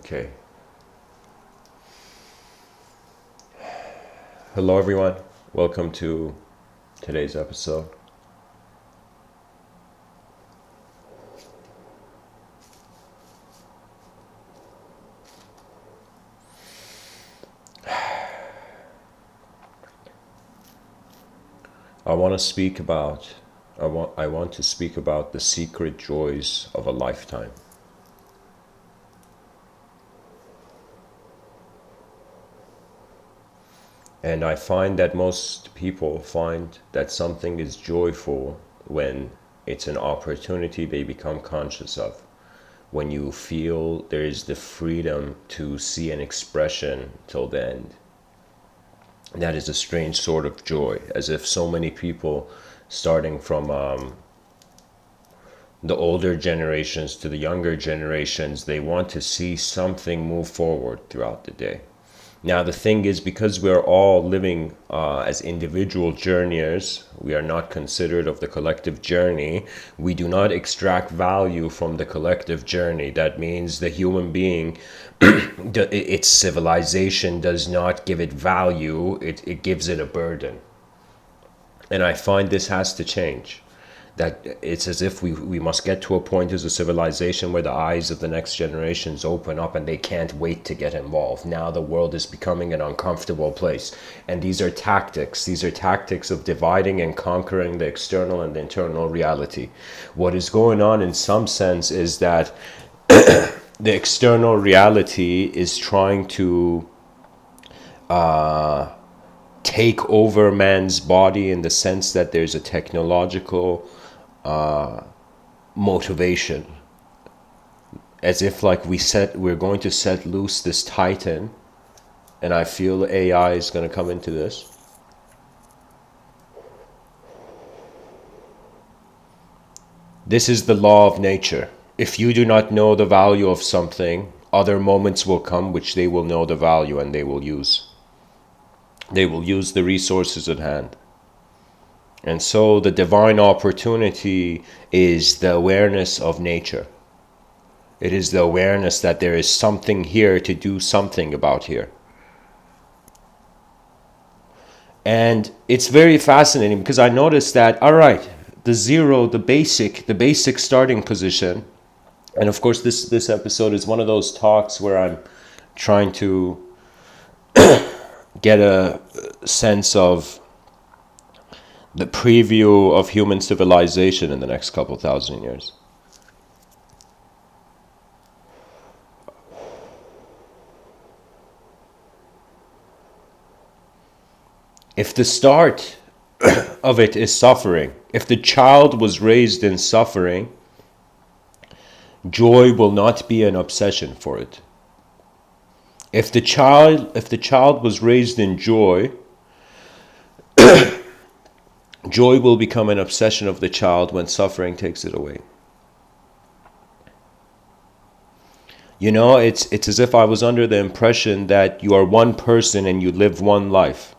Okay. Hello, everyone. Welcome to today's episode. I want to speak about I want to speak about the secret joys of a lifetime. And I find that most people find that something is joyful when it's an opportunity they become conscious of. When you feel there is the freedom to see an expression till the end. That is a strange sort of joy, as if so many people, starting from the older generations to the younger generations, they want to see something move forward throughout the day. Now, the thing is, because we're all living as individual journeyers, we are not considered of the collective journey. We do not extract value from the collective journey. That means the human being, its civilization does not give it value, it gives it a burden. And I find this has to change. That it's as if we must get to a point as a civilization where the eyes of the next generations open up and they can't wait to get involved. Now the world is becoming an uncomfortable place. And these are tactics. These are tactics of dividing and conquering the external and the internal reality. What is going on in some sense is that the external reality is trying to take over man's body in the sense that there's a technological motivation, as if like we're going to set loose this titan, and I feel AI is going to come into this. This is the law of nature. If you do not know the value of something, other moments will come which they will know the value and they will use the resources at hand. And so the divine opportunity is the awareness of nature. It is the awareness that there is something here to do something about here. And it's very fascinating because I noticed that, all right, the zero, the basic starting position. And of course, this episode is one of those talks where I'm trying to get a sense of the preview of human civilization in the next couple thousand years. If the start of it is suffering, if the child was raised in suffering, joy will not be an obsession for it. If the child was raised in joy, joy will become an obsession of the child when suffering takes it away. You know, it's as if I was under the impression that you are one person and you live one life.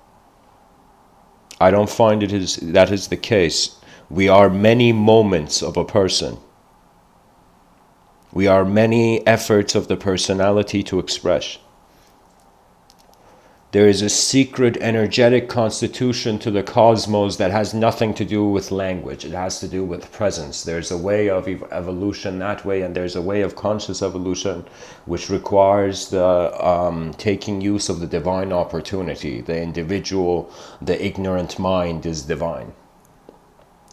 I don't find that is the case. We are many moments of a person. We are many efforts of the personality to express. There is a secret energetic constitution to the cosmos that has nothing to do with language. It has to do with presence. There's a way of evolution that way, and there's a way of conscious evolution which requires the taking use of the divine opportunity. The individual, the ignorant mind is divine.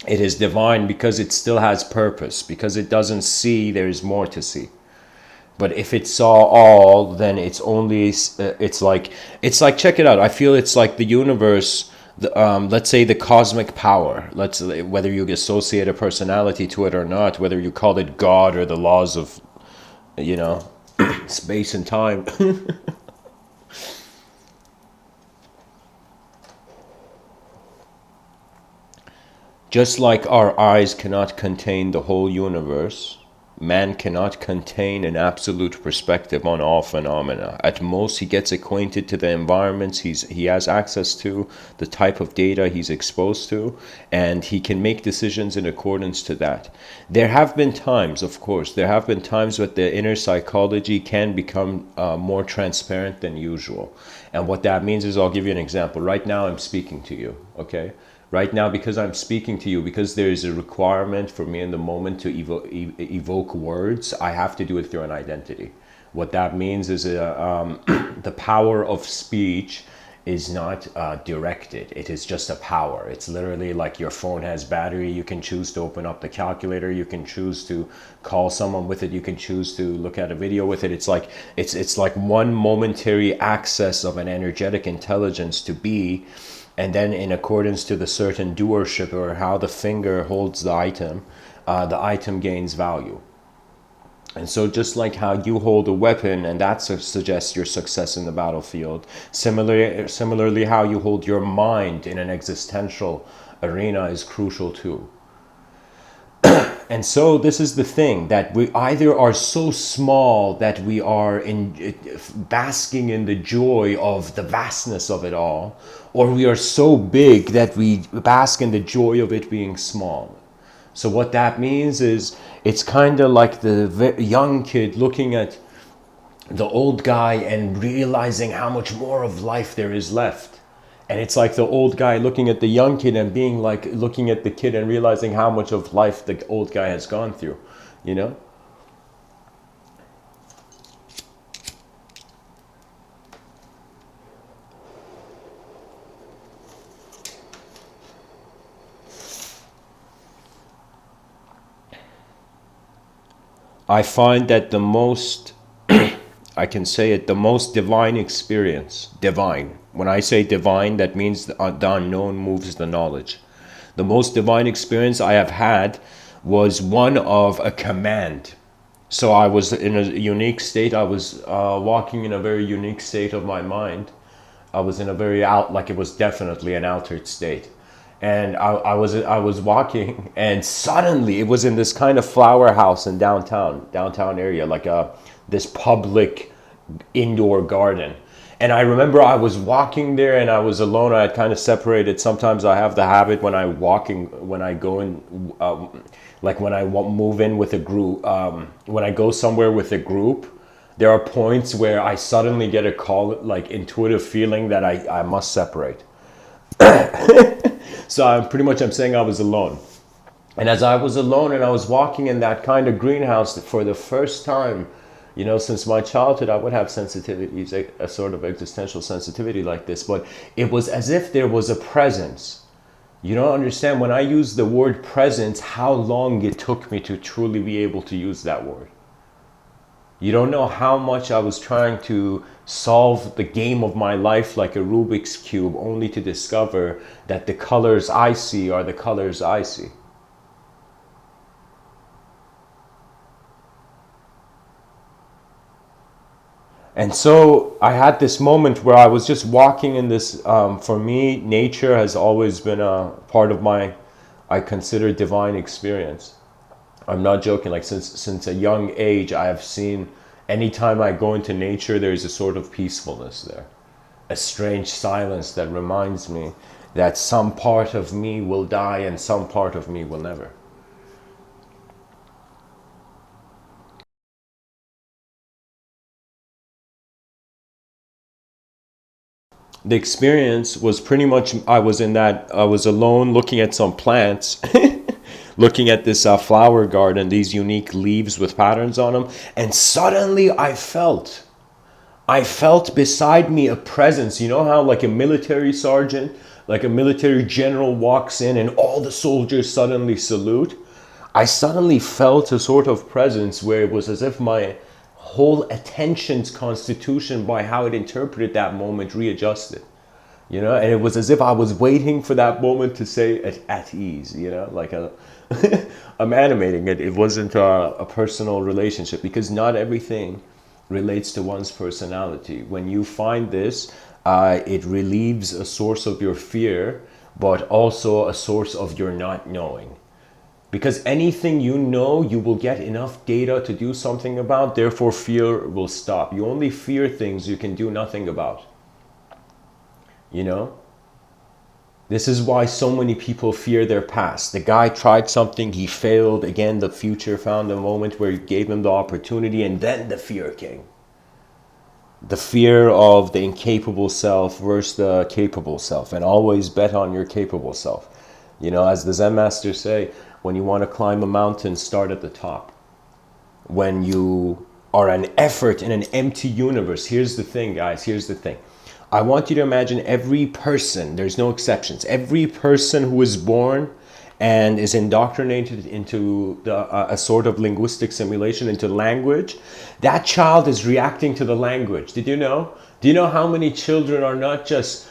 It is divine because it still has purpose, because it doesn't see there is more to see. But if it saw all, then it's only, it's like, check it out. I feel it's like the universe, let's say the cosmic power, whether you associate a personality to it or not, whether you call it God or the laws of, space and time. Just like our eyes cannot contain the whole universe, Man cannot contain an absolute perspective on all phenomena. At most, he gets acquainted to the environments he has access to, the type of data he's exposed to, and he can make decisions in accordance to that. There have been times, of course, there have been times where the inner psychology can become more transparent than usual. And what that means is, I'll give you an example. Right now, I'm speaking to you, okay? Right now, because I'm speaking to you, because there is a requirement for me in the moment to evoke words, I have to do it through an identity. What that means is the power of speech is not directed. It is just a power. It's literally like your phone has battery. You can choose to open up the calculator. You can choose to call someone with it. You can choose to look at a video with it. It's like one momentary access of an energetic intelligence to be, and then in accordance to the certain doership or how the finger holds the item gains value. And so just like how you hold a weapon and that suggests your success in the battlefield, similarly how you hold your mind in an existential arena is crucial too. And so this is the thing, that we either are so small that we are basking in the joy of the vastness of it all, or we are so big that we bask in the joy of it being small. So what that means is, it's kind of like the young kid looking at the old guy and realizing how much more of life there is left. And it's like the old guy looking at the young kid and being like looking at the kid and realizing how much of life the old guy has gone through, you know? I find that the most, I can say it, the most divine experience, divine. When I say divine, that means the unknown moves the knowledge. The most divine experience I have had was one of a command. So I was in a unique state. I was walking in a very unique state of my mind. I was in a very like it was definitely an altered state. And I was walking, and suddenly it was in this kind of flower house in downtown area, like this public indoor garden. And I remember I was walking there and I was alone. I had kind of separated. Sometimes I have the habit when I go in, like when I move in with a group, when I go somewhere with a group, there are points where I suddenly get a call, like intuitive feeling that I must separate. So I'm saying I was alone. And as I was alone and I was walking in that kind of greenhouse for the first time, you know, since my childhood, I would have sensitivities, a sort of existential sensitivity like this, but it was as if there was a presence. You don't understand, when I use the word presence, how long it took me to truly be able to use that word. You don't know how much I was trying to solve the game of my life like a Rubik's Cube, only to discover that the colors I see are the colors I see. And so I had this moment where I was just walking in this, for me, nature has always been a part of my, I consider, divine experience. I'm not joking, like since a young age, I have seen, anytime I go into nature, there's a sort of peacefulness there. A strange silence that reminds me that some part of me will die and some part of me will never. The experience was pretty much, I was alone looking at some plants, looking at this flower garden, these unique leaves with patterns on them, and suddenly I felt beside me a presence. You know how like a military sergeant, like a military general walks in and all the soldiers suddenly salute? I suddenly felt a sort of presence where it was as if my whole attention's constitution, by how it interpreted that moment, readjusted. You know, and it was as if I was waiting for that moment to say at ease, you know, like I'm animating it. It wasn't a personal relationship, because not everything relates to one's personality. When you find this, it relieves a source of your fear, but also a source of your not knowing. Because anything you know, you will get enough data to do something about, therefore fear will stop. You only fear things you can do nothing about. You know? This is why so many people fear their past. The guy tried something, he failed. Again, the future found a moment where it gave him the opportunity, and then the fear came. The fear of the incapable self versus the capable self. And always bet on your capable self. You know, as the Zen masters say, when you want to climb a mountain, start at the top. When you are an effort in an empty universe, here's the thing, guys, here's the thing. I want you to imagine every person, there's no exceptions, every person who is born and is indoctrinated into a sort of linguistic simulation, into language, that child is reacting to the language. Did you know? Do you know how many children are not just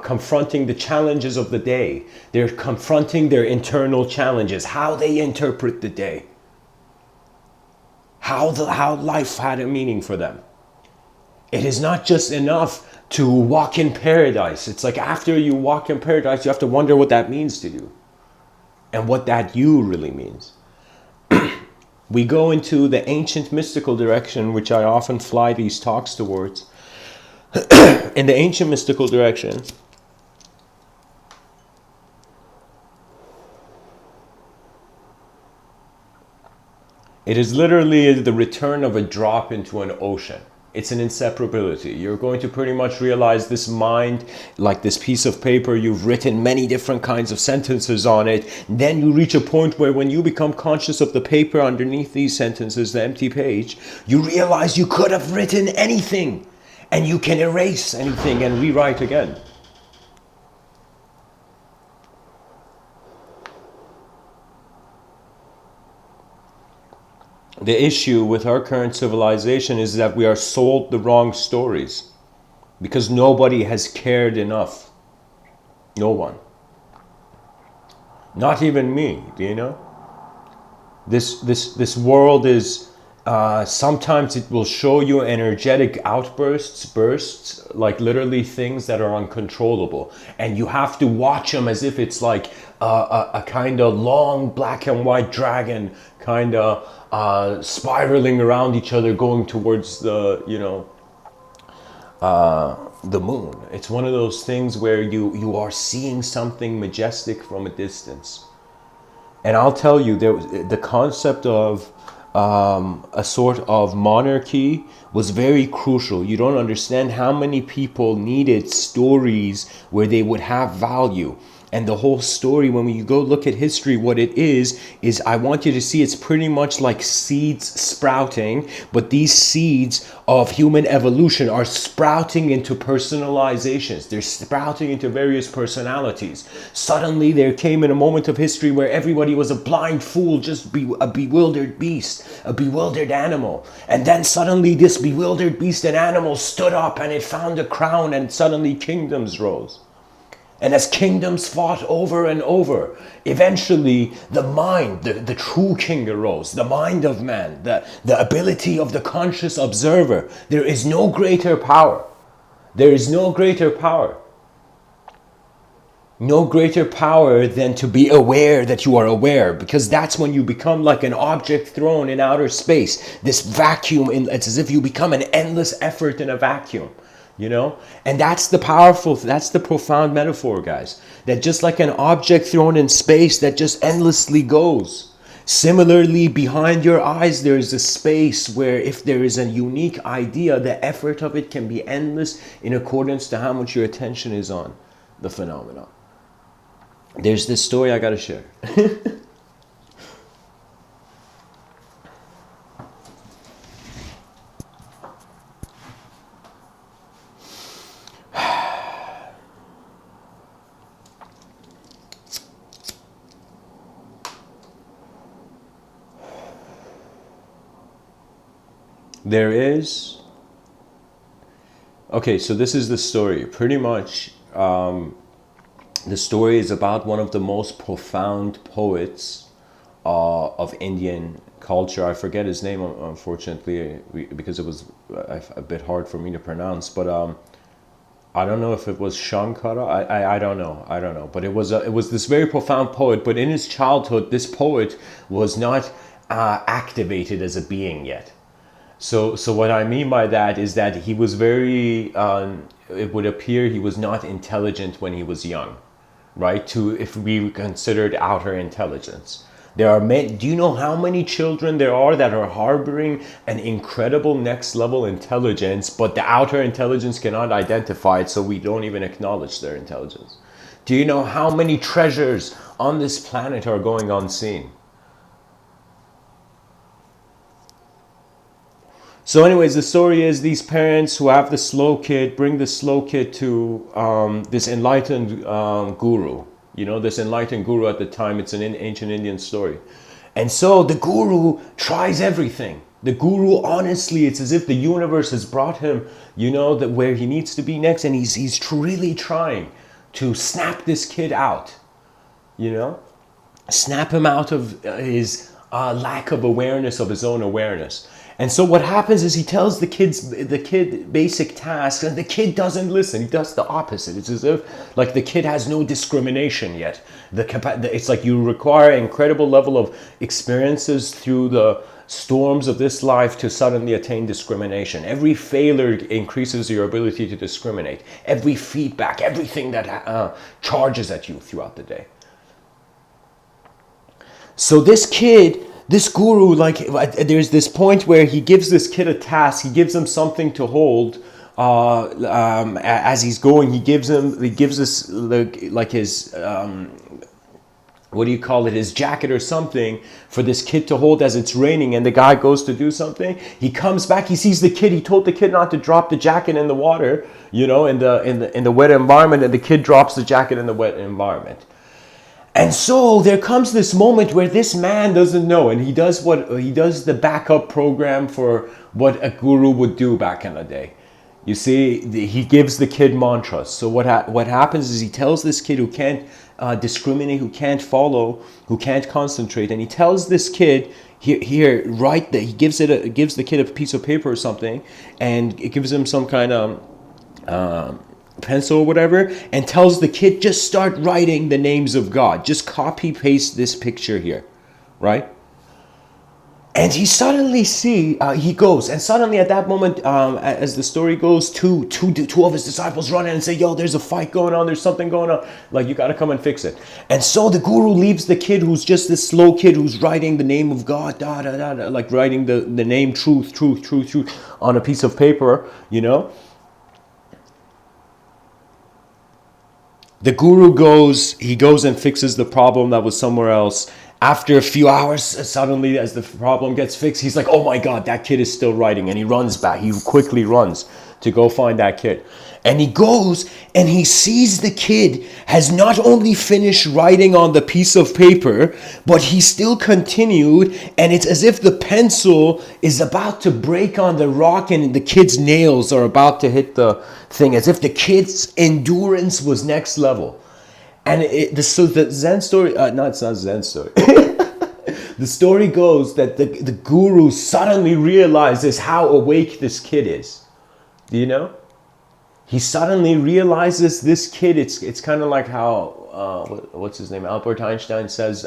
confronting the challenges of the day? They're confronting their internal challenges, how they interpret the day, how life had a meaning for them. It is not just enough to walk in paradise. It's like after you walk in paradise, you have to wonder what that means to you and what that you really means. We go into the ancient mystical direction, which I often fly these talks towards. In the ancient mystical direction, it is literally the return of a drop into an ocean. It's an inseparability. You're going to pretty much realize this mind, like this piece of paper, you've written many different kinds of sentences on it. Then you reach a point where when you become conscious of the paper underneath these sentences, the empty page, you realize you could have written anything. And you can erase anything and rewrite again. The issue with our current civilization is that we are sold the wrong stories because nobody has cared enough. No one. Not even me, do you know? This world is, sometimes it will show you energetic bursts, like literally things that are uncontrollable. And you have to watch them as if it's like a kind of long black and white dragon kind of spiraling around each other going towards the, you know, the moon. It's one of those things where you are seeing something majestic from a distance. And I'll tell you, the concept of a sort of monarchy was very crucial. You don't understand how many people needed stories where they would have value. And the whole story, when you go look at history, what it is I want you to see it's pretty much like seeds sprouting, but these seeds of human evolution are sprouting into personalizations. They're sprouting into various personalities. Suddenly there came in a moment of history where everybody was a blind fool, just a bewildered beast, a bewildered animal. And then suddenly this bewildered beast and animal stood up and it found a crown, and suddenly kingdoms rose. And as kingdoms fought over and over, eventually the mind, the true king arose, the mind of man, the ability of the conscious observer. There is no greater power. There is no greater power. No greater power than to be aware that you are aware, because that's when you become like an object thrown in outer space. This vacuum, it's as if you become an endless effort in a vacuum. You know, and that's the profound metaphor, guys, that just like an object thrown in space that just endlessly goes, similarly behind your eyes there is a space where if there is a unique idea, the effort of it can be endless in accordance to how much your attention is on the phenomenon. There's this story I gotta share. There is... Okay, so this is the story. Pretty much, the story is about one of the most profound poets of Indian culture. I forget his name, unfortunately, because it was a bit hard for me to pronounce. But I don't know if it was Shankara. I don't know. I don't know. But it was this very profound poet. But in his childhood, this poet was not activated as a being yet. So what I mean by that is that he was very. It would appear he was not intelligent when he was young, right? To if we considered outer intelligence. There are many, do you know how many children there are that are harboring an incredible next level intelligence, but the outer intelligence cannot identify it, so we don't even acknowledge their intelligence? Do you know how many treasures on this planet are going unseen? So anyways, the story is these parents who have the slow kid bring the slow kid to this enlightened guru. You know, this enlightened guru at the time, it's an ancient Indian story. And so the guru tries everything. The guru, honestly, it's as if the universe has brought him, you know, that where he needs to be next. And he's really trying to snap this kid out, you know, snap him out of his lack of awareness of his own awareness. And so what happens is he tells the kid basic tasks, and the kid doesn't listen. He does the opposite. It's as if like the kid has no discrimination yet. It's like you require an incredible level of experiences through the storms of this life to suddenly attain discrimination. Every failure increases your ability to discriminate. Every feedback, everything that charges at you throughout the day. So this kid, this guru, like there's this point where he gives this kid a task. He gives him something to hold as he's going. He gives this like his what do you call it, his jacket or something for this kid to hold as it's raining, and the guy goes to do something. He comes back, he sees the kid. He told the kid not to drop the jacket in the water, you know, in the wet environment, and the kid drops the jacket in the wet environment. And so there comes this moment where this man doesn't know, and he does the backup program for what a guru would do back in the day. You see, he gives the kid mantras. So what happens is he tells this kid who can't discriminate, who can't follow, who can't concentrate, and he tells this kid here write that. He gives the kid a piece of paper or something, and it gives him some kind of pencil or whatever, and tells the kid, just start writing the names of God. Just copy paste this picture here, right? And he suddenly he goes, and suddenly at that moment, as the story goes, two of his disciples run in and say, yo, there's a fight going on, there's something going on, like you got to come and fix it. And so the guru leaves the kid who's just this slow kid who's writing the name of God, like writing the name truth on a piece of paper, you know. The guru goes and fixes the problem that was somewhere else. After a few hours, suddenly as the problem gets fixed, he's like, oh my God, that kid is still writing. And he runs back. He quickly runs to go find that kid. And he goes and he sees the kid has not only finished writing on the piece of paper, but he still continued. And it's as if the pencil is about to break on the rock and the kid's nails are about to hit the thing, as if the kid's endurance was next level. And so the Zen story, no, it's not Zen story. The story goes that the guru suddenly realizes how awake this kid is. Do you know? He suddenly realizes this kid, it's kind of like how, what's his name? Albert Einstein says,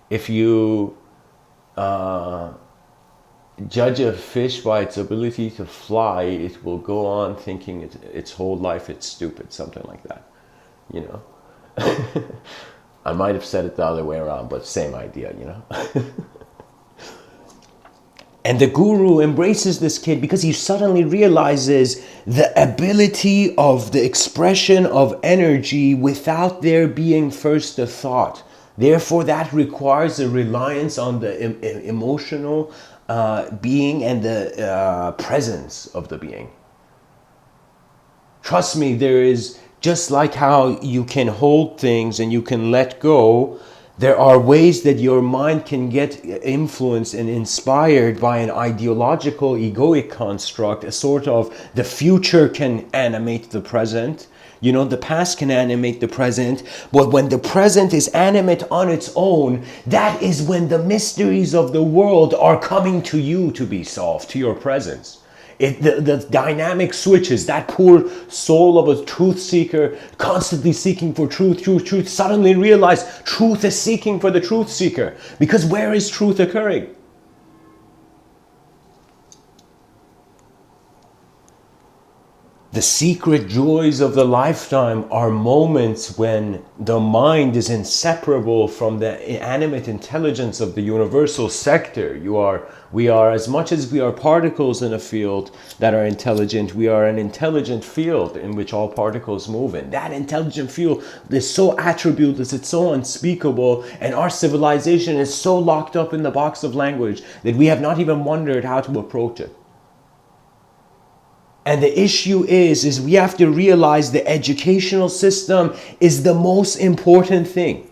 if you judge a fish by its ability to fly, it will go on thinking its whole life it's stupid, something like that, you know? I might have said it the other way around, but same idea, you know? And the guru embraces this kid because he suddenly realizes the ability of the expression of energy without there being first a thought. Therefore, that requires a reliance on the emotional being and the presence of the being. Trust me, there is, just like how you can hold things and you can let go, there are ways that your mind can get influenced and inspired by an ideological egoic construct, a sort of the future can animate the present. You know, the past can animate the present, but when the present is animate on its own, that is when the mysteries of the world are coming to you to be solved, to your presence. The dynamic switches. That poor soul of a truth seeker constantly seeking for truth, suddenly realize truth is seeking for the truth seeker. Because where is truth occurring? The secret joys of the lifetime are moments when the mind is inseparable from the animate intelligence of the universal sector. We are, as much as we are particles in a field that are intelligent, we are an intelligent field in which all particles move in. That intelligent field is so attributeless, it's so unspeakable, and our civilization is so locked up in the box of language that we have not even wondered how to approach it. And the issue is we have to realize the educational system is the most important thing.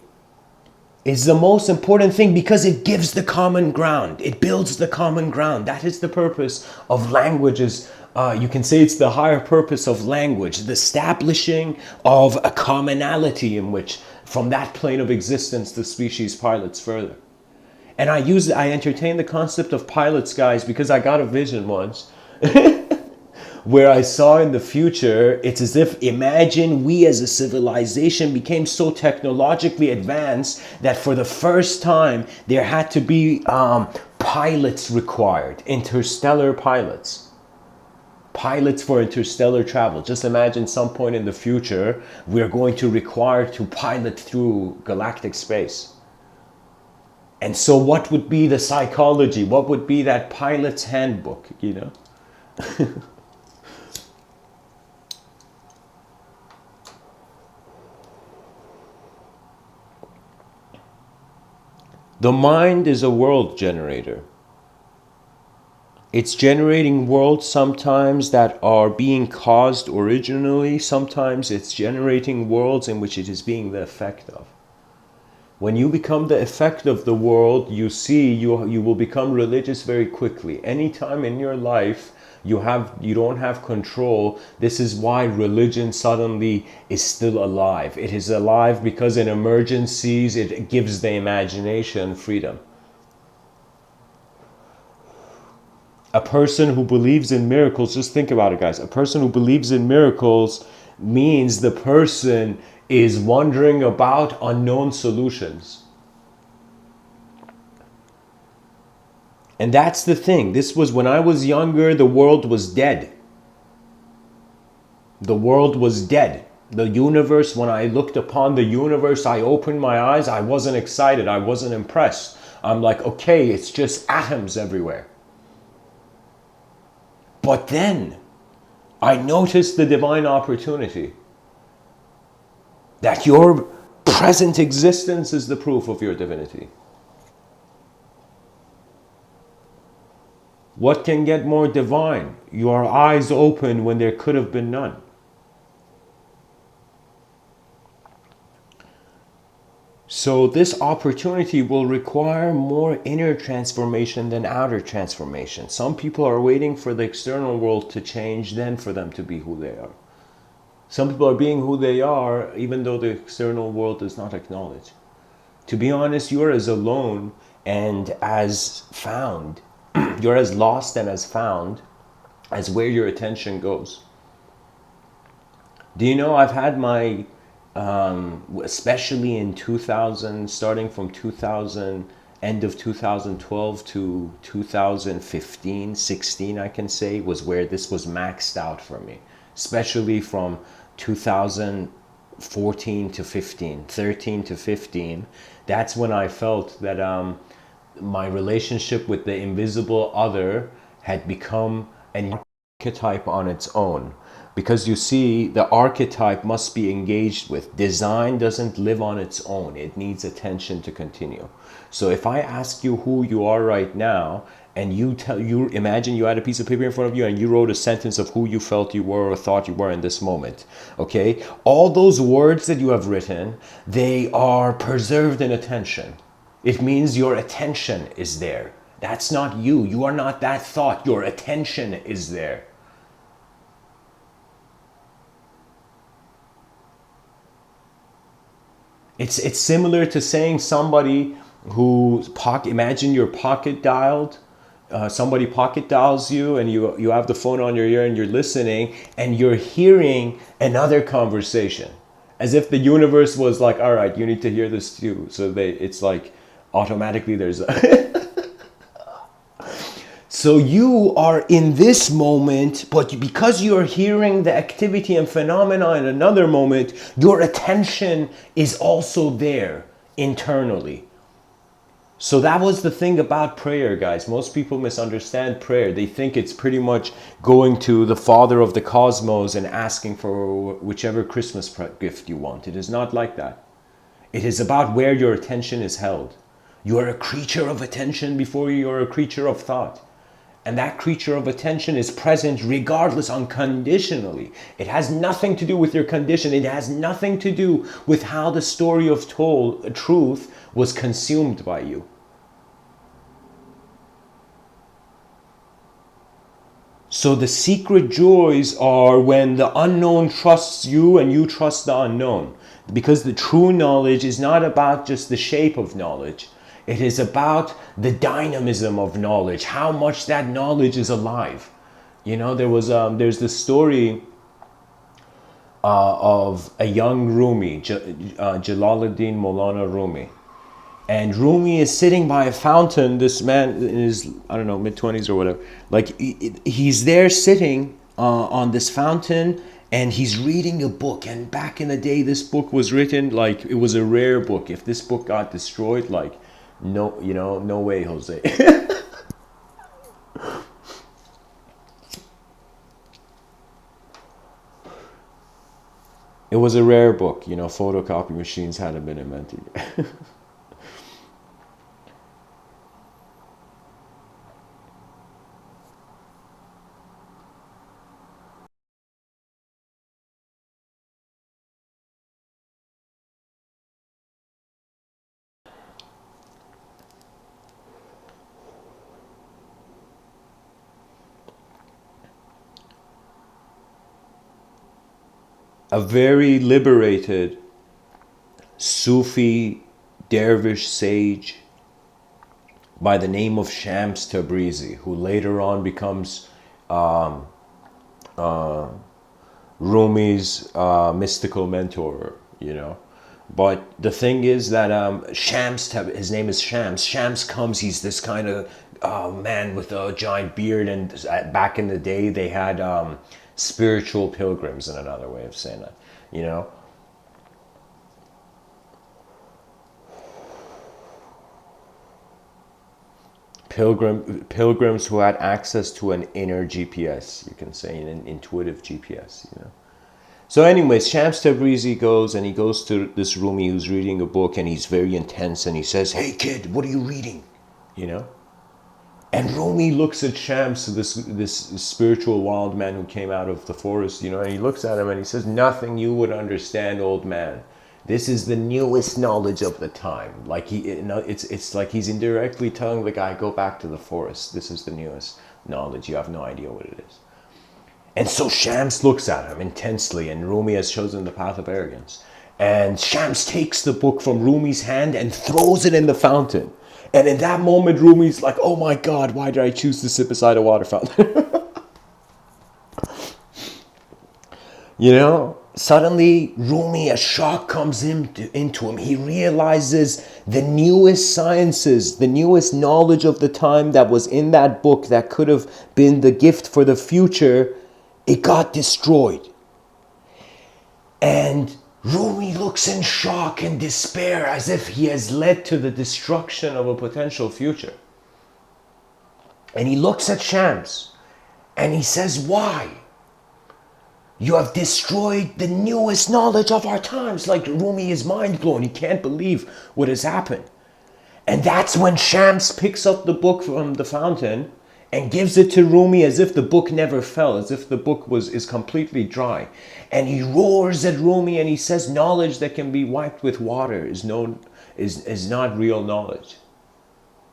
It's the most important thing because it gives the common ground. It builds the common ground. That is the purpose of languages. You can say it's the higher purpose of language, the establishing of a commonality in which from that plane of existence the species pilots further. And I entertain the concept of pilots, guys, because I got a vision once. Where I saw in the future, it's as if, imagine we as a civilization became so technologically advanced that for the first time there had to be pilots required, interstellar pilots. Pilots for interstellar travel. Just imagine some point in the future we're going to require to pilot through galactic space. And so what would be the psychology? What would be that pilot's handbook, you know? The mind is a world generator. It's generating worlds sometimes that are being caused originally. Sometimes it's generating worlds in which it is being the effect of. When you become the effect of the world, you see you will become religious very quickly. Anytime in your life you don't have control, this is why religion suddenly is still alive. It is alive because in emergencies it gives the imagination freedom. A person who believes in miracles, just think about it, guys. A person who believes in miracles means the person is wondering about unknown solutions. And that's the thing. This was when I was younger, the world was dead. The world was dead. The universe, when I looked upon the universe, I opened my eyes. I wasn't excited. I wasn't impressed. I'm like, okay, it's just atoms everywhere. But then I noticed the divine opportunity that your present existence is the proof of your divinity. What can get more divine? Your eyes open when there could have been none. So this opportunity will require more inner transformation than outer transformation. Some people are waiting for the external world to change, then for them to be who they are. Some people are being who they are, even though the external world does not acknowledge. To be honest, you are as alone and as found. You're as lost and as found as where your attention goes. Do you know I've had my, especially in 2000, starting from 2000, end of 2012 to 2015, 16, I can say, was where this was maxed out for me. Especially from 2014 to 15, 13 to 15. That's when I felt that my relationship with the invisible other had become an archetype on its own. Because you see, the archetype must be engaged with. Design doesn't live on its own. It needs attention to continue. So if I ask you who you are right now, and you imagine you had a piece of paper in front of you and you wrote a sentence of who you felt you were or thought you were in this moment, okay? All those words that you have written, they are preserved in attention. It means your attention is there. That's not you. You are not that thought. Your attention is there. It's similar to saying somebody who's imagine you're pocket dialed somebody pocket dials you, and you have the phone on your ear and you're listening, and you're hearing another conversation, as if the universe was like, all right, you need to hear this too. So it's like automatically there's a so you are in this moment, but because you're hearing the activity and phenomena in another moment, your attention is also there internally. So that was the thing about prayer, guys. Most people misunderstand prayer. They think it's pretty much going to the Father of the cosmos and asking for whichever Christmas gift you want. It is not like that. It is about where your attention is held. You are a creature of attention before you are a creature of thought. And that creature of attention is present regardless, unconditionally. It has nothing to do with your condition. It has nothing to do with how the story of truth was consumed by you. So the secret joys are when the unknown trusts you and you trust the unknown. Because the true knowledge is not about just the shape of knowledge. It is about the dynamism of knowledge, how much that knowledge is alive. You know, there's this story of a young Rumi, Jalaluddin Maulana Rumi. And Rumi is sitting by a fountain. This man in his, I don't know, mid-20s or whatever. Like, he's there sitting on this fountain, and he's reading a book. And back in the day, this book was written, like, it was a rare book. If this book got destroyed, like, no, you know, no way, Jose. It was a rare book, you know, photocopy machines hadn't been invented yet. A very liberated Sufi dervish sage by the name of Shams Tabrizi, who later on becomes Rumi's mystical mentor, you know. But the thing is that his name is Shams. Shams comes, he's this kind of man with a giant beard, and back in the day they had spiritual pilgrims, in another way of saying that, you know. Pilgrims who had access to an inner GPS, you can say, an intuitive GPS, you know. So anyways, Shams Tabrizi goes to this Rumi who's reading a book, and he's very intense, and he says, "Hey kid, what are you reading?" You know? And Rumi looks at Shams, this spiritual wild man who came out of the forest, you know, and he looks at him and he says, "Nothing you would understand, old man. This is the newest knowledge of the time." Like it's like he's indirectly telling the guy, "Go back to the forest. This is the newest knowledge. You have no idea what it is." And so Shams looks at him intensely, and Rumi has chosen the path of arrogance. And Shams takes the book from Rumi's hand and throws it in the fountain. And in that moment, Rumi's like, "Oh my God, why did I choose to sit beside a water fountain?" You know, suddenly Rumi, a shock comes into him. He realizes the newest sciences, the newest knowledge of the time that was in that book that could have been the gift for the future, it got destroyed. And Rumi looks in shock and despair, as if he has led to the destruction of a potential future. And he looks at Shams and he says, "Why? You have destroyed the newest knowledge of our times." Like, Rumi is mind blown. He can't believe what has happened. And that's when Shams picks up the book from the fountain and gives it to Rumi, as if the book never fell, as if the book is completely dry. And he roars at Rumi and he says, "Knowledge that can be wiped with water is not real knowledge.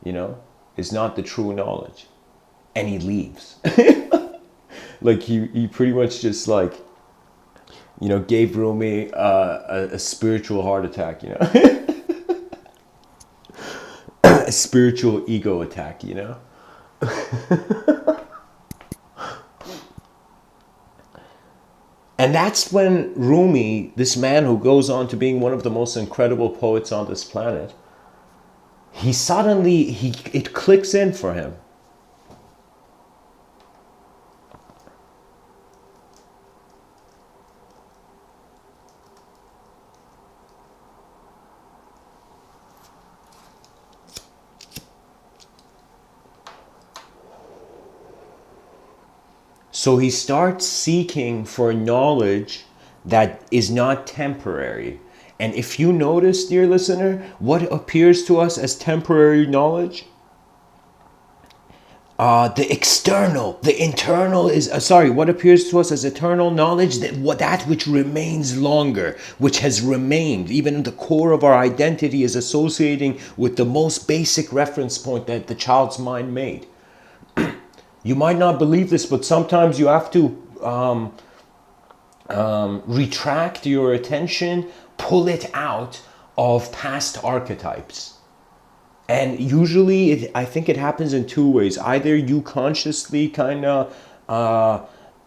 You know, is not the true knowledge." And he leaves. Like he pretty much just, like, you know, gave Rumi a spiritual heart attack, you know. A spiritual ego attack, you know. And that's when Rumi, this man who goes on to being one of the most incredible poets on this planet, he suddenly, it clicks in for him. So he starts seeking for knowledge that is not temporary. And if you notice, dear listener, what appears to us as temporary knowledge? The external, the internal is, what appears to us as eternal knowledge, that which remains longer, which has remained, even in the core of our identity, is associating with the most basic reference point that the child's mind made. You might not believe this, but sometimes you have to retract your attention, pull it out of past archetypes. And usually, I think it happens in two ways. Either you consciously kind of,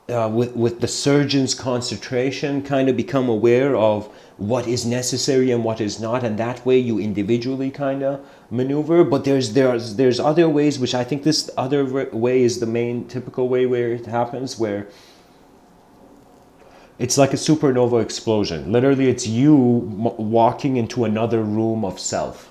with the surgeon's concentration, kind of become aware of what is necessary and what is not, and that way you individually kind of maneuver. But there's other ways, which I think this other way is the main typical way where it happens, where it's like a supernova explosion. Literally, it's you walking into another room of self.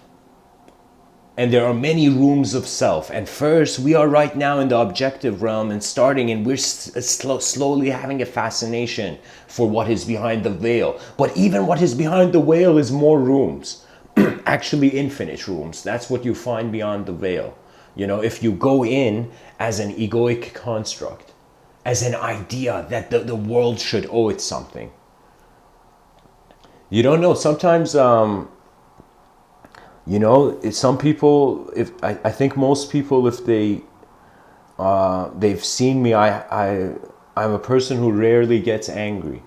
And there are many rooms of self. And first, we are right now in the objective realm and starting, and we're slowly having a fascination for what is behind the veil. But even what is behind the veil is more rooms. Actually, infinite rooms. That's what you find beyond the veil. You know, if you go in as an egoic construct, as an idea that the world should owe it something. You don't know. Sometimes... you know, some people, I think most people, if they've seen me, I'm a person who rarely gets angry.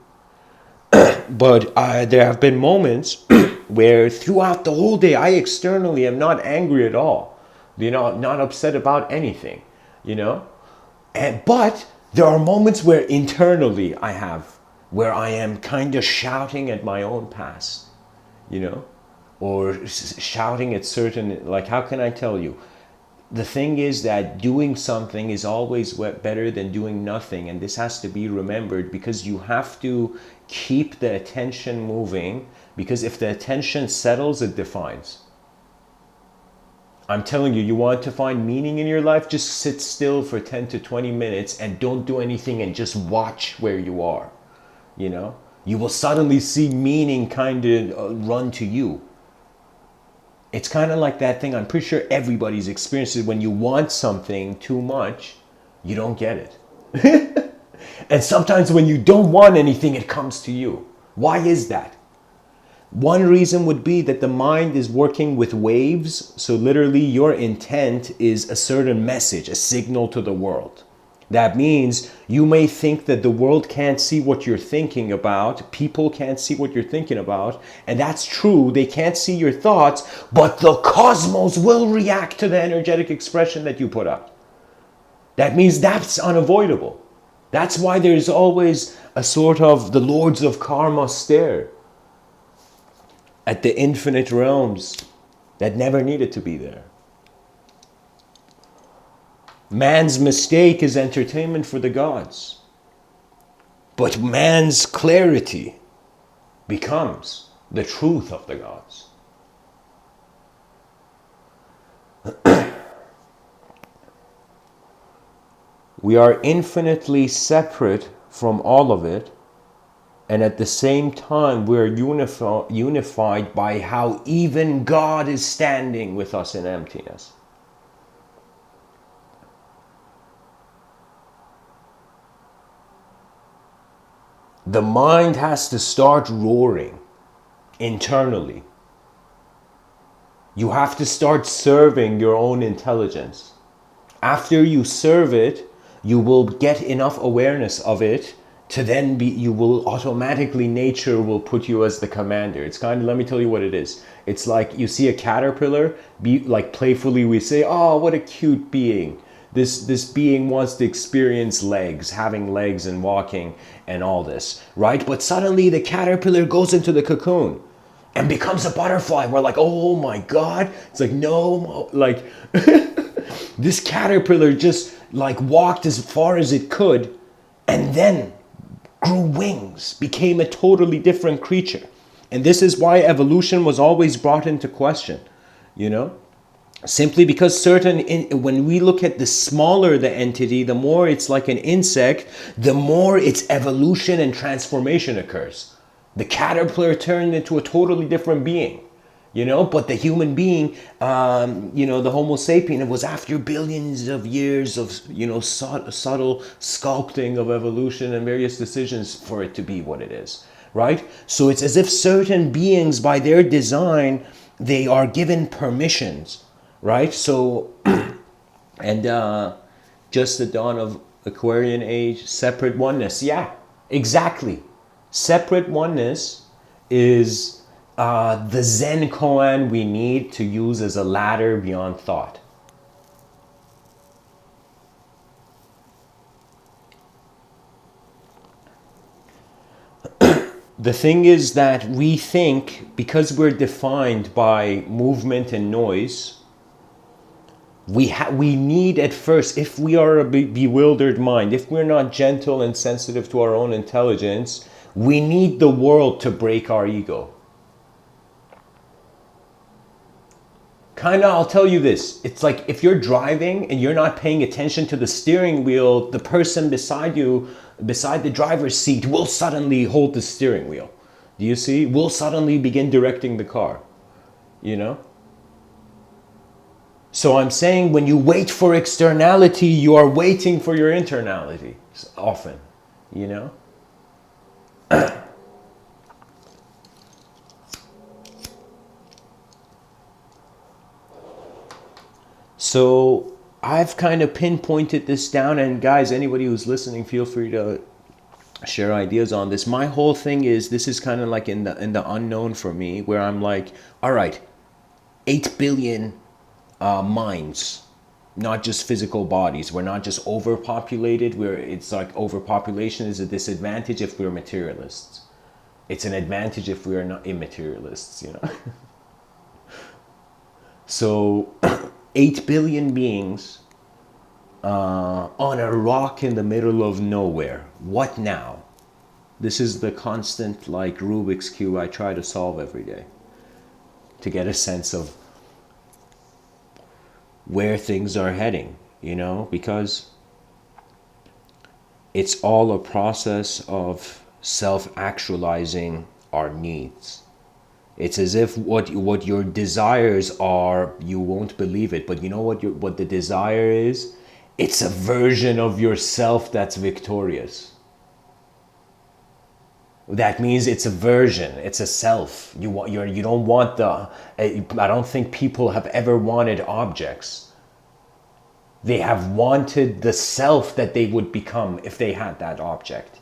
But there have been moments where throughout the whole day, I externally am not angry at all. You know, not upset about anything, you know. But there are moments where internally where I am kind of shouting at my own past, you know. Or shouting at certain, like, how can I tell you? The thing is that doing something is always better than doing nothing. And this has to be remembered, because you have to keep the attention moving, because if the attention settles, it defines. I'm telling you, you want to find meaning in your life, just sit still for 10 to 20 minutes and don't do anything and just watch where you are, you know? You will suddenly see meaning kind of run to you. It's kind of like that thing, I'm pretty sure everybody's experienced it. When you want something too much, you don't get it. And sometimes when you don't want anything, it comes to you. Why is that? One reason would be that the mind is working with waves. So literally your intent is a certain message, a signal to the world. That means you may think that the world can't see what you're thinking about. People can't see what you're thinking about. And that's true. They can't see your thoughts, but the cosmos will react to the energetic expression that you put out. That means that's unavoidable. That's why there's always a sort of the lords of karma stare at the infinite realms that never needed to be there. Man's mistake is entertainment for the gods. But man's clarity becomes the truth of the gods. We are infinitely separate from all of it, and at the same time we're unified by how even God is standing with us in emptiness. The mind has to start roaring internally. You have to start serving your own intelligence. After you serve it, you will get enough awareness of it to then you will automatically, nature will put you as the commander. It's kind of, let me tell you what it is. It's like you see a caterpillar, like playfully we say, oh, what a cute being. This being wants to experience legs, having legs and walking and all this, right? But suddenly the caterpillar goes into the cocoon and becomes a butterfly. We're like, oh my God. It's like, no, like this caterpillar just like walked as far as it could and then grew wings, became a totally different creature. And this is why evolution was always brought into question, you know? Simply because when we look at the smaller the entity, the more it's like an insect, the more its evolution and transformation occurs. The caterpillar turned into a totally different being, you know, but the human being, you know, the Homo sapien, it was after billions of years of, you know, subtle sculpting of evolution and various decisions for it to be what it is, right? So it's as if certain beings, by their design, they are given permissions, right? So, and just the dawn of Aquarian age, separate oneness. Yeah, exactly. Separate oneness is the Zen koan we need to use as a ladder beyond thought. The thing is that we think, because we're defined by movement and noise, we need at first, if we are a bewildered mind, if we're not gentle and sensitive to our own intelligence, we need the world to break our ego. Kind of, I'll tell you this. It's like if you're driving and you're not paying attention to the steering wheel, the person beside you, beside the driver's seat, will suddenly hold the steering wheel. Do you see? Will suddenly begin directing the car, you know? So I'm saying when you wait for externality, you are waiting for your internality often, you know? So I've kind of pinpointed this down, and guys, anybody who's listening, feel free to share ideas on this. My whole thing is, this is kind of like in the unknown for me, where I'm like, all right, 8 billion minds, not just physical bodies. We're not just overpopulated. It's like overpopulation is a disadvantage if we're materialists. It's an advantage if we are not immaterialists, you know. So 8 billion beings on a rock in the middle of nowhere. What now? This is the constant, like, Rubik's Cube I try to solve every day to get a sense of where things are heading, you know, because it's all a process of self-actualizing our needs. It's as if what your desires are, you won't believe it, but you know what the desire is? It's a version of yourself that's victorious. That means it's a version, it's a self. You don't want I don't think people have ever wanted objects. They have wanted the self that they would become if they had that object.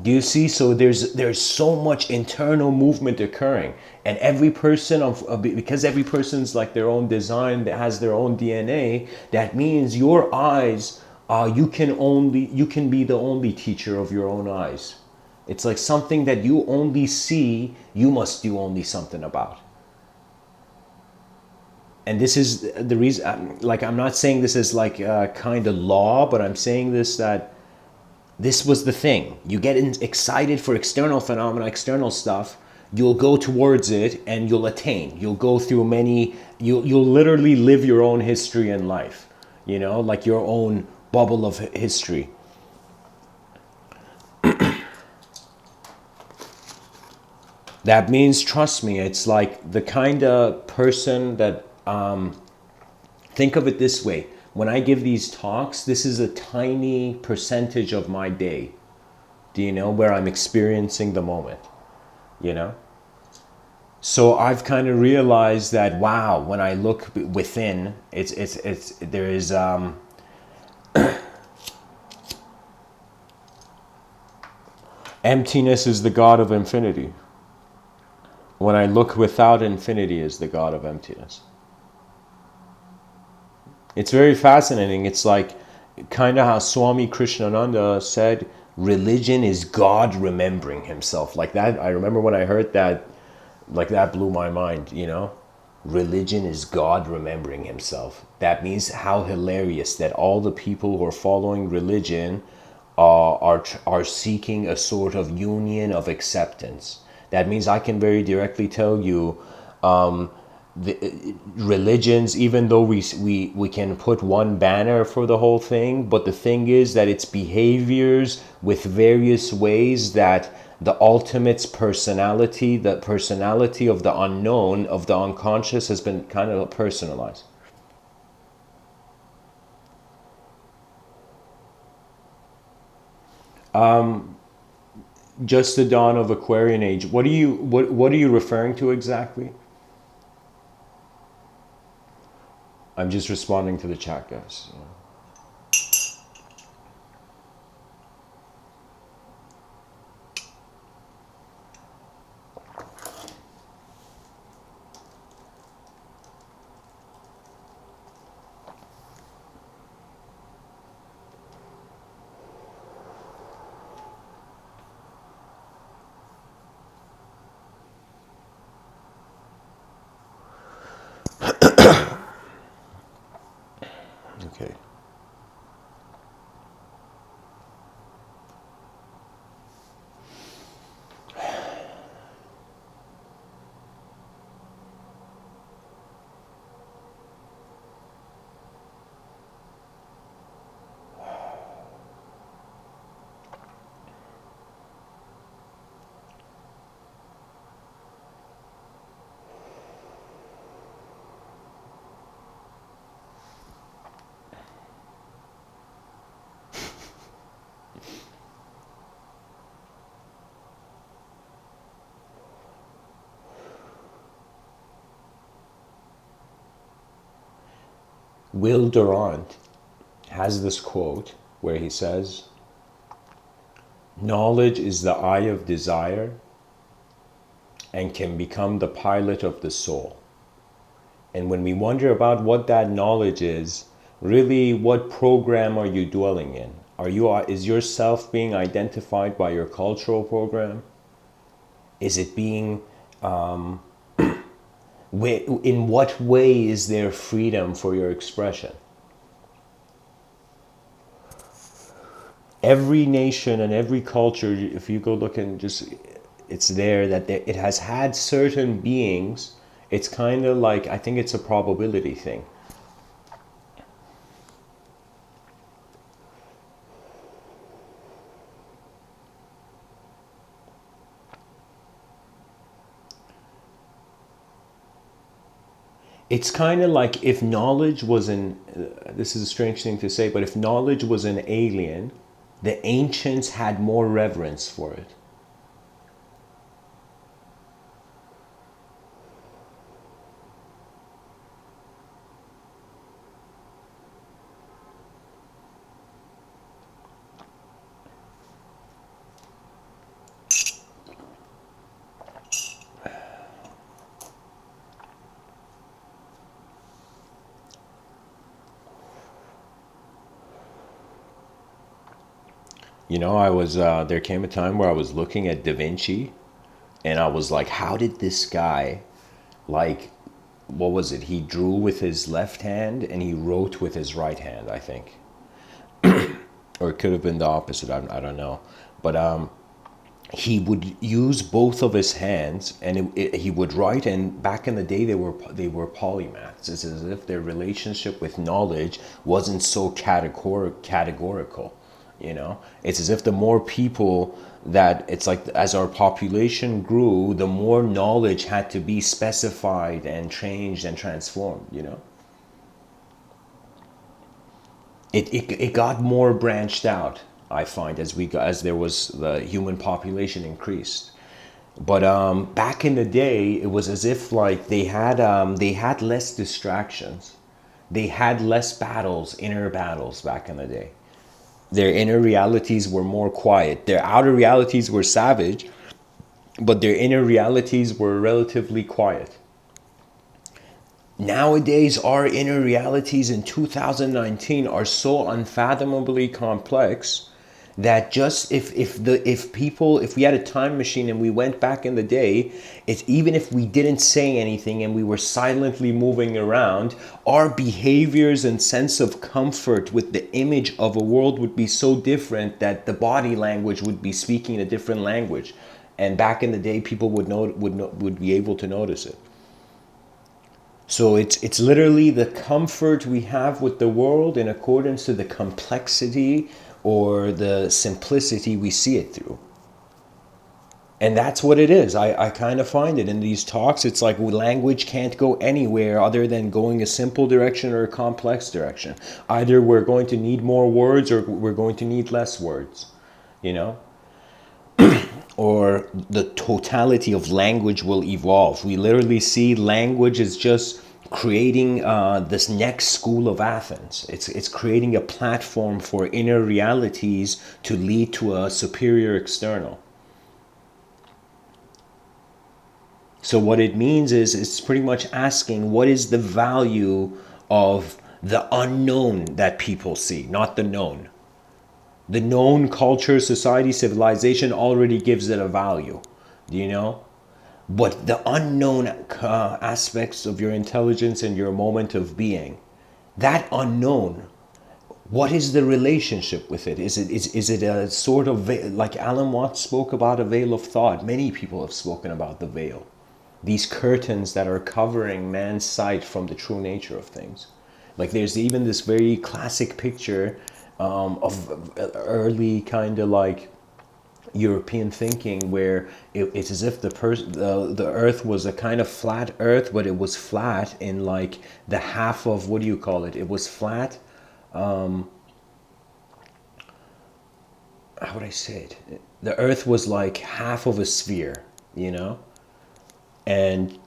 Do you see? So there's so much internal movement occurring, and every person because every person's like their own design, that has their own DNA. That means your eyes, you can be the only teacher of your own eyes. It's like something that you only see, you must do only something about. And this is the reason. Like, I'm not saying this is like a kind of law, but I'm saying this that. This was the thing. You get excited for external phenomena, external stuff. You'll go towards it and you'll attain. You'll go through you'll literally live your own history in life. You know, like your own bubble of history. That means, trust me, it's like the kind of person that, think of it this way. When I give these talks, this is a tiny percentage of my day. Do you know, where I'm experiencing the moment, you know? So I've kind of realized that, wow, when I look within, there is, emptiness is the God of infinity. When I look without, infinity is the God of emptiness. It's very fascinating. It's like kind of how Swami Krishnananda said, religion is God remembering himself. Like that, I remember when I heard that, like that blew my mind, you know? Religion is God remembering himself. That means how hilarious that all the people who are following religion are seeking a sort of union of acceptance. That means I can very directly tell you the religions, even though we can put one banner for the whole thing, but the thing is that it's behaviors with various ways that the ultimate's personality, the personality of the unknown, of the unconscious, has been kind of personalized. Just the dawn of Aquarian age. What are you referring to exactly? I'm just responding to the chat, guys. Okay. Will Durant has this quote where he says, knowledge is the eye of desire and can become the pilot of the soul. And when we wonder about what that knowledge is, really what program are you dwelling in? Is your self being identified by your cultural program? Is it being in what way is there freedom for your expression? Every nation and every culture, if you go look and just, it's there that it has had certain beings. It's kind of like, I think it's a probability thing. It's kind of like if knowledge was this is a strange thing to say, but if knowledge was an alien, the ancients had more reverence for it. You know, there came a time where I was looking at Da Vinci and I was like, how did this guy, like, what was it? He drew with his left hand and he wrote with his right hand, I think. Or it could have been the opposite, I don't know. But he would use both of his hands and he would write, and back in the day they were polymaths. It's as if their relationship with knowledge wasn't so categorical, you know. It's as if the more people, that it's like as our population grew, the more knowledge had to be specified and changed and transformed, you know. It got more branched out, I find, as there was the human population increased. But back in the day, it was as if like they had less distractions, they had less battles, inner battles back in the day. Their inner realities were more quiet. Their outer realities were savage, but their inner realities were relatively quiet. Nowadays, our inner realities in 2019 are so unfathomably complex that just if we had a time machine and we went back in the day, it's even if we didn't say anything and we were silently moving around, our behaviors and sense of comfort with the image of a world would be so different that the body language would be speaking a different language. And back in the day, people would be able to notice it. So it's literally the comfort we have with the world in accordance to the complexity or the simplicity we see it through. And that's what it is. I kind of find it in these talks. It's like language can't go anywhere other than going a simple direction or a complex direction. Either we're going to need more words or we're going to need less words, you know? Or the totality of language will evolve. We literally see language is just creating this next school of Athens. It's creating a platform for inner realities to lead to a superior external. So what it means is it's pretty much asking what is the value of the unknown that people see, not the known. The known culture, society, civilization already gives it a value, do you know? But the unknown aspects of your intelligence and your moment of being, that unknown, what is the relationship with it? Is it a sort of like Alan Watts spoke about a veil of thought? Many people have spoken about the veil, these curtains that are covering man's sight from the true nature of things. Like there's even this very classic picture of early kind of like European thinking where it's as if the Earth was a kind of flat Earth, but it was flat in like the half of, what do you call it? It was flat. How would I say it? The Earth was like half of a sphere, you know, and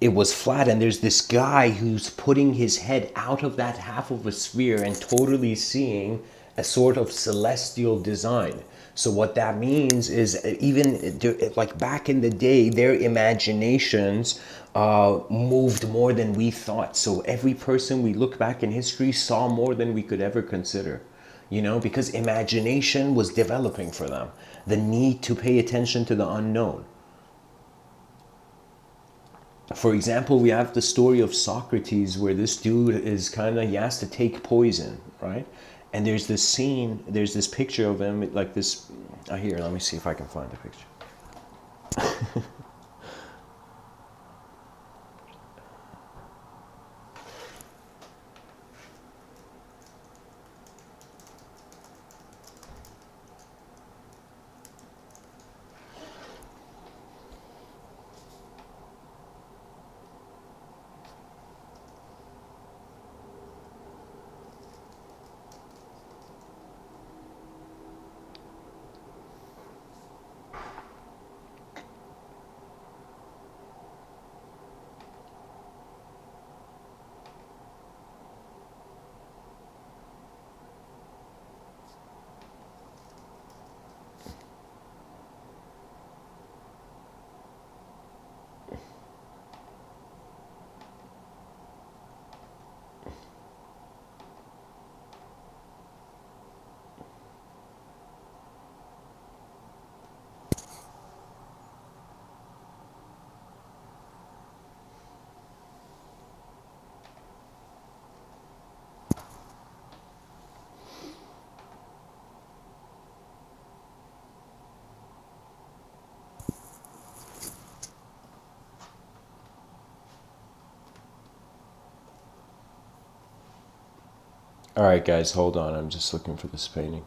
it was flat. And there's this guy who's putting his head out of that half of a sphere and totally seeing a sort of celestial design. So what that means is even like back in the day, their imaginations moved more than we thought. So every person we look back in history saw more than we could ever consider, you know, because imagination was developing for them. The need to pay attention to the unknown. For example, we have the story of Socrates where this dude is kind of, he has to take poison, right? And there's this scene, there's this picture of him like this. Here, let me see if I can find the picture. All right, guys, hold on. I'm just looking for this painting.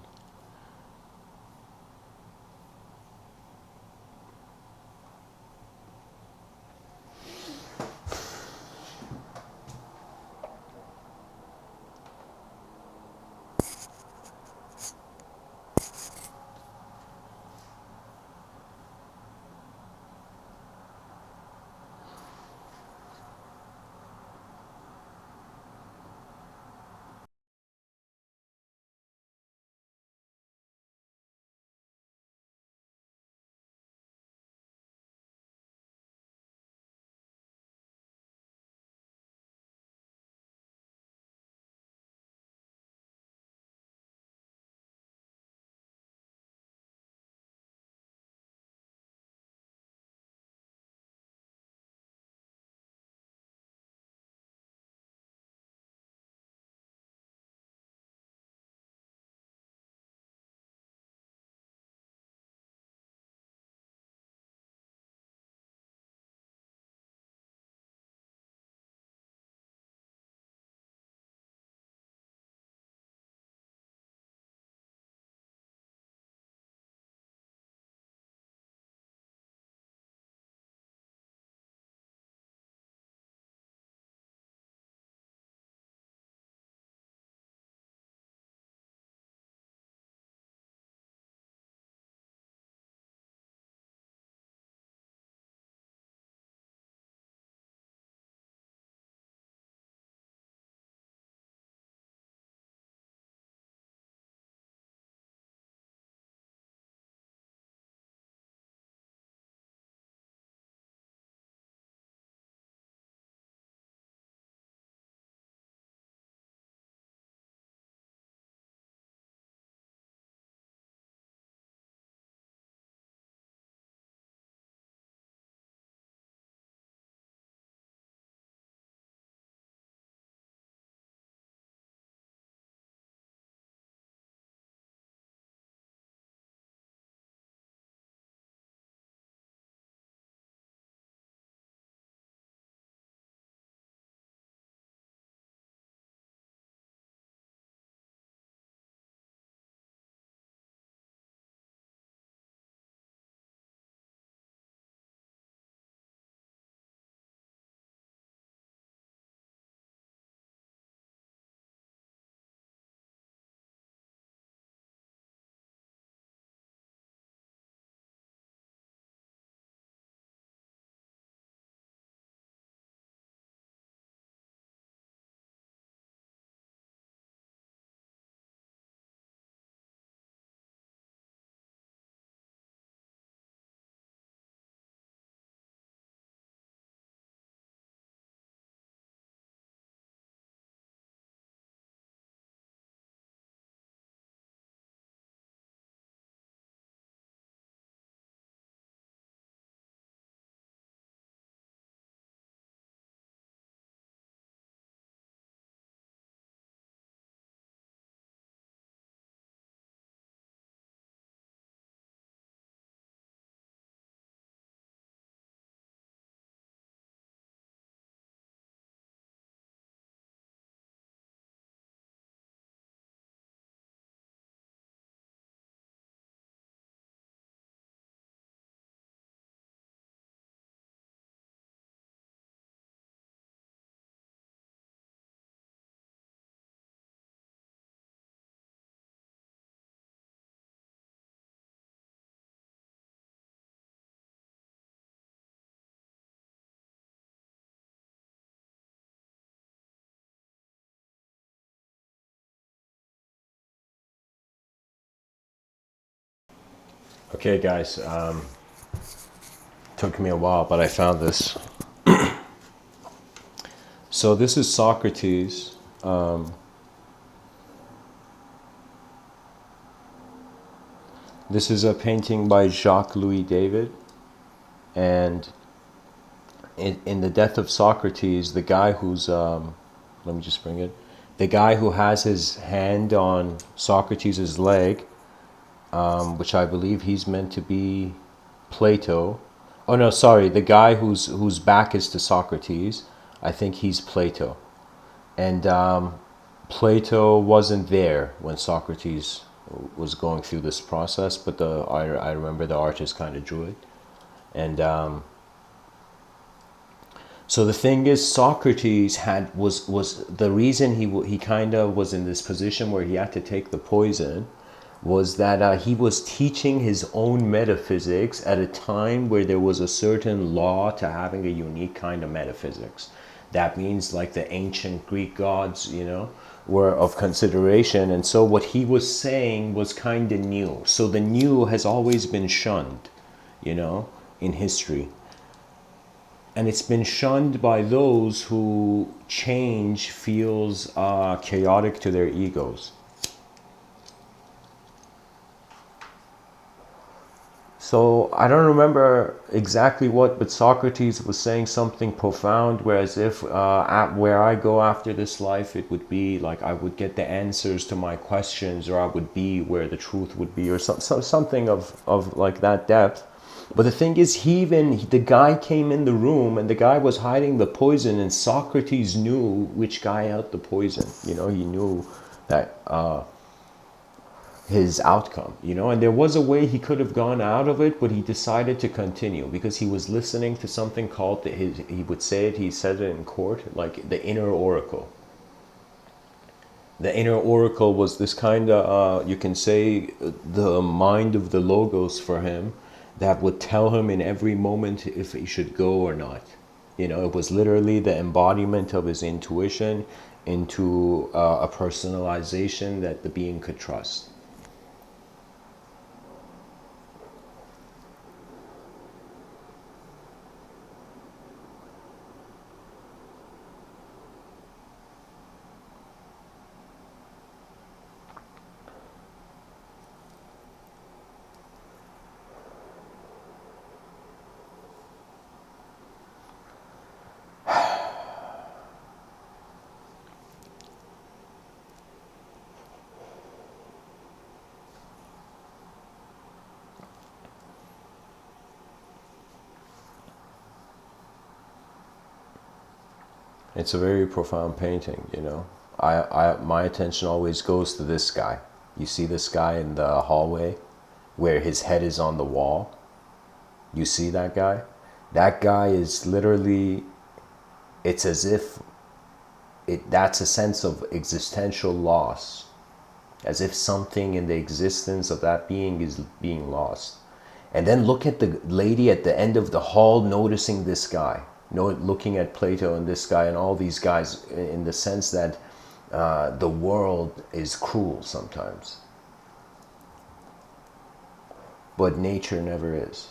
Okay, guys, took me a while, but I found this. So this is Socrates. This is a painting by Jacques-Louis David, and in the death of Socrates, the guy who's let me just bring it. The guy who has his hand on Socrates' leg, which I believe he's meant to be Plato. Oh no, sorry, the guy whose back is to Socrates, I think he's Plato. And Plato wasn't there when Socrates was going through this process, but I remember the artist kind of drew it. And so the thing is, Socrates was the reason he kind of was in this position where he had to take the poison, was that he was teaching his own metaphysics at a time where there was a certain law to having a unique kind of metaphysics. That means like the ancient Greek gods, were of consideration. And so what he was saying was kind of new. So the new has always been shunned, in history. And it's been shunned by those who change feels chaotic to their egos. So I don't remember exactly what, but Socrates was saying something profound, whereas if at where I go after this life, it would be like I would get the answers to my questions, or I would be where the truth would be, or something of like that depth. But the thing is, the guy came in the room and the guy was hiding the poison, and Socrates knew which guy had the poison. He knew that his outcome, and there was a way he could have gone out of it, but he decided to continue because he was listening to something called he said it in court, like the inner oracle. The inner oracle was this kind of, you can say, the mind of the logos for him that would tell him in every moment if he should go or not. It was literally the embodiment of his intuition into a personalization that the being could trust. It's a very profound painting, my attention always goes to this guy. You see this guy in the hallway where his head is on the wall? You see that guy? That guy is literally, it's as if that's a sense of existential loss, as if something in the existence of that being is being lost. And then look at the lady at the end of the hall noticing this guy, looking at Plato and this guy and all these guys, in the sense that the world is cruel sometimes. But nature never is.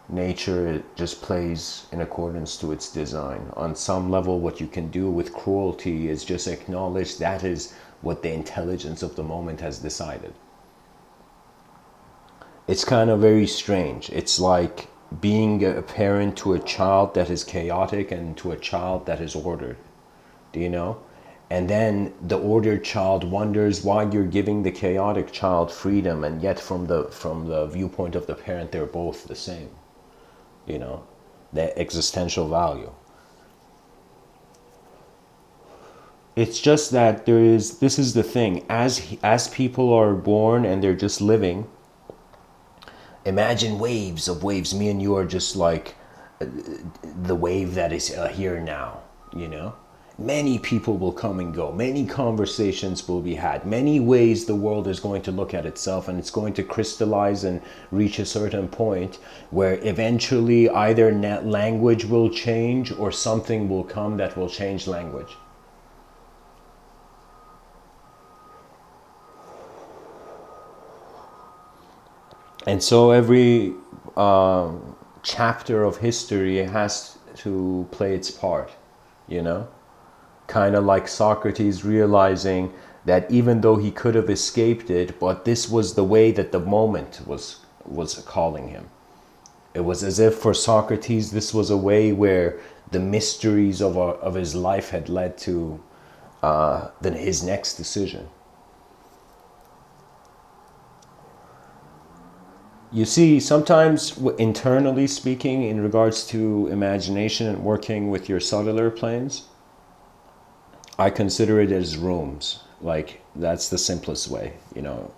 Nature just plays in accordance to its design. On some level, what you can do with cruelty is just acknowledge that is what the intelligence of the moment has decided. It's kind of very strange. It's like being a parent to a child that is chaotic and to a child that is ordered. Do you know? And then the ordered child wonders why you're giving the chaotic child freedom, and yet from the viewpoint of the parent, they're both the same. The existential value. It's just that this is the thing, as people are born and they're just living. Imagine waves of waves. Me and you are just like the wave that is here now, Many people will come and go. Many conversations will be had. Many ways the world is going to look at itself, and it's going to crystallize and reach a certain point where eventually either language will change or something will come that will change language. And so every chapter of history has to play its part, you know? Kind of like Socrates realizing that even though he could have escaped it, but this was the way that the moment was calling him. It was as if for Socrates this was a way where the mysteries of his life had led to his next decision. You see, sometimes internally speaking, in regards to imagination and working with your cellular planes, I consider it as rooms. Like, that's the simplest way, you know.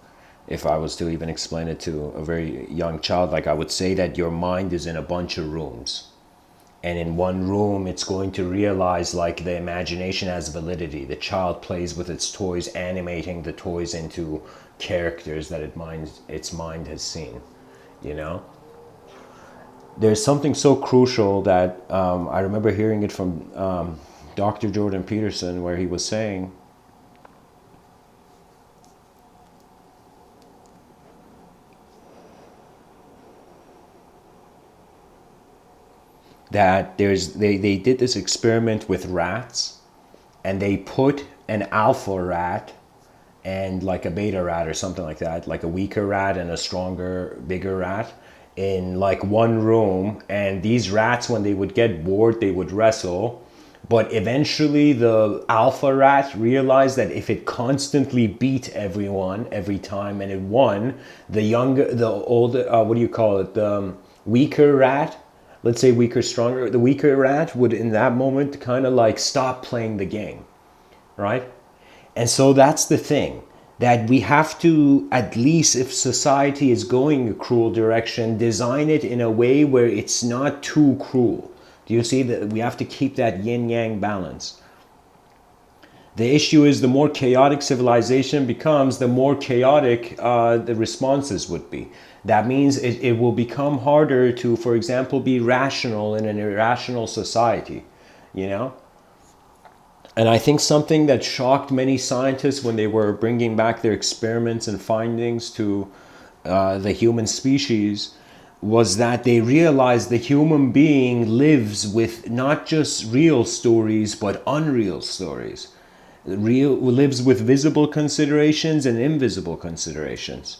If I was to even explain it to a very young child, like I would say that your mind is in a bunch of rooms. And in one room, it's going to realize like the imagination has validity. The child plays with its toys, animating the toys into characters that its mind has seen, you know. There's something so crucial that I remember hearing it from Dr. Jordan Peterson, where he was saying that they did this experiment with rats, and they put an alpha rat and like a beta rat or something like that, like a weaker rat and a stronger, bigger rat in like one room. And these rats, when they would get bored, they would wrestle. But eventually the alpha rat realized that if it constantly beat everyone every time and it won, the older, what do you call it? The weaker rat, let's say weaker, stronger, the weaker rat would in that moment kind of like stop playing the game, right? And so that's the thing, that we have to, at least if society is going a cruel direction, design it in a way where it's not too cruel. Do you see that we have to keep that yin yang balance? The issue is the more chaotic civilization becomes, the more chaotic the responses would be. That means it will become harder to, for example, be rational in an irrational society, you know? And I think something that shocked many scientists when they were bringing back their experiments and findings to the human species was that they realized the human being lives with not just real stories but unreal stories. Real lives with visible considerations and invisible considerations.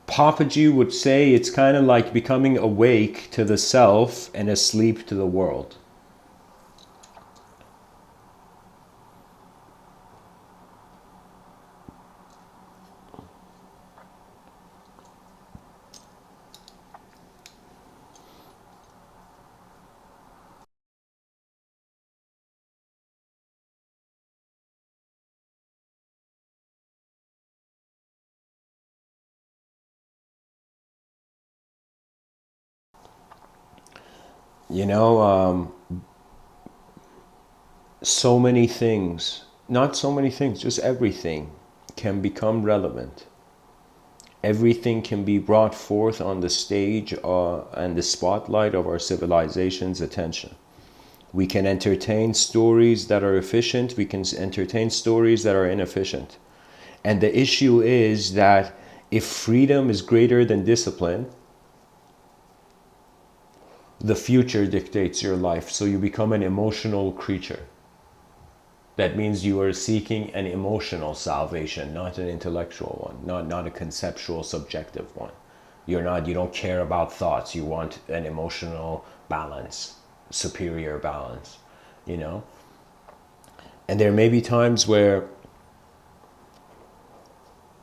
Papaji would say it's kind of like becoming awake to the self and asleep to the world. You know, so many things, not so many things, just everything can become relevant. Everything can be brought forth on the stage and the spotlight of our civilization's attention. We can entertain stories that are efficient, we can entertain stories that are inefficient. And the issue is that if freedom is greater than discipline, the future dictates your life, so you become an emotional creature. That means you are seeking an emotional salvation, not an intellectual one, not a conceptual, subjective one. You don't care about thoughts. You want an emotional balance, superior balance, you know? And there may be times where,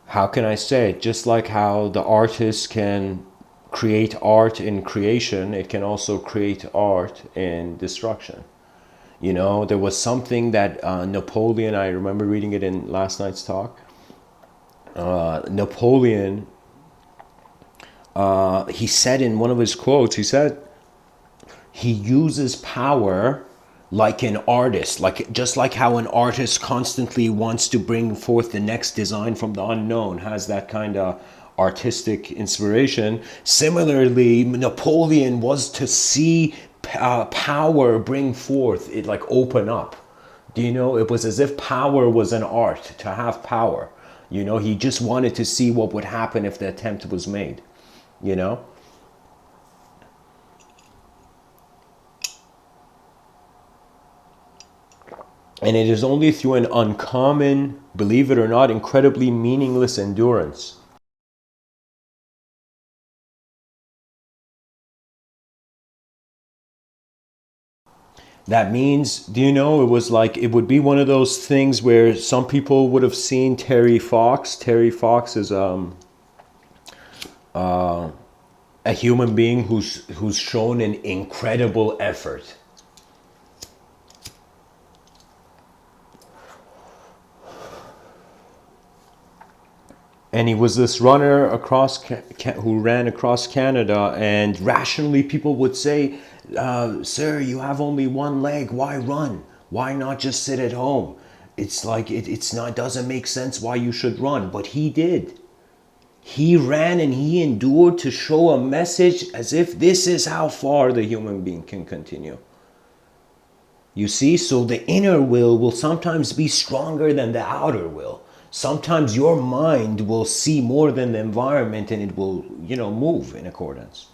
how can I say it? Just like how the artist can create art in creation, it can also create art in destruction. You know, there was something that Napoleon, I remember reading it in last night's talk. Napoleon, he said in one of his quotes, he said, he uses power like an artist, like just like how an artist constantly wants to bring forth the next design from the unknown, has that kind of artistic inspiration. Similarly, Napoleon was to see power bring forth, it like open up. Do you know, it was as if power was an art, to have power. You know, he just wanted to see what would happen if the attempt was made, you know? And it is only through an uncommon, believe it or not, incredibly meaningless endurance. That means, do you know, it was like, it would be one of those things where some people would have seen Terry Fox. Terry Fox is a human being who's shown an incredible effort. And he was this runner across who ran across Canada, and rationally people would say, sir, you have only one leg, why run? Why not just sit at home? It's like it's not, doesn't make sense why you should run. But he did. He ran and he endured to show a message, as if this is how far the human being can continue. You see, so the inner will sometimes be stronger than the outer will. Sometimes your mind will see more than the environment, and it will, you know, move in accordance.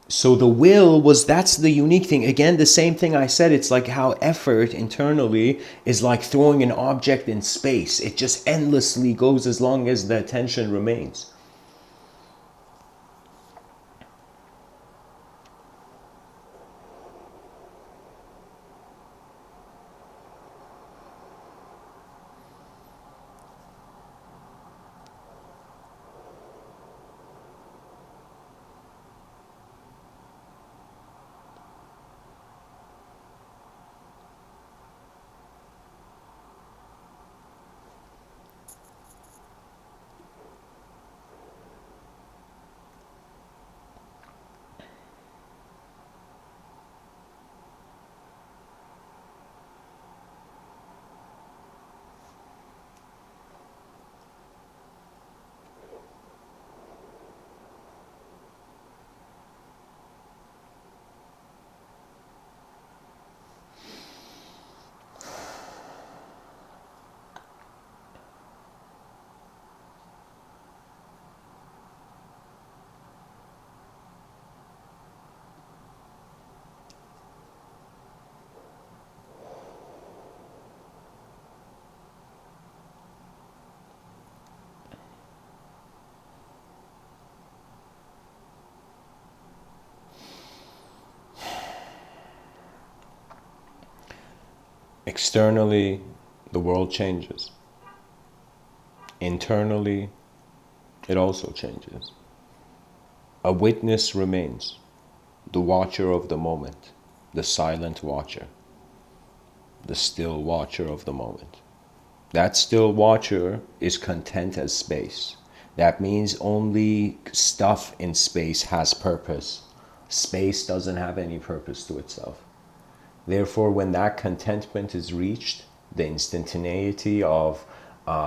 So the will was, that's the unique thing. Again, the same thing I said, it's like how effort internally is like throwing an object in space. It just endlessly goes as long as the attention remains. Externally, the world changes. Internally, it also changes. A witness remains, the watcher of the moment, the silent watcher, the still watcher of the moment. That still watcher is content as space. That means only stuff in space has purpose. Space doesn't have any purpose to itself. Therefore, when that contentment is reached, the instantaneity of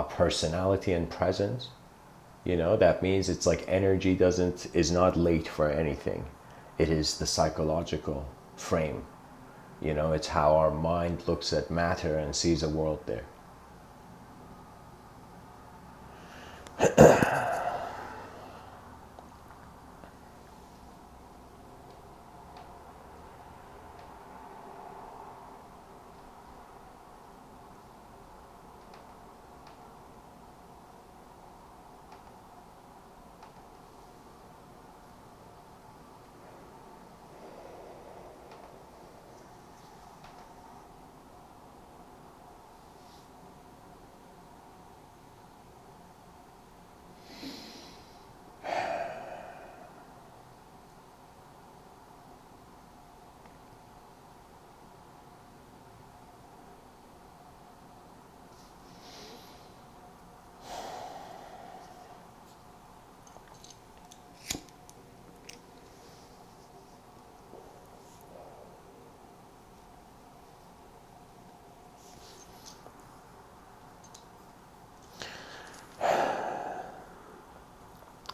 personality and presence, you know, that means it's like energy is not late for anything. It is the psychological frame. You know, it's how our mind looks at matter and sees a world there.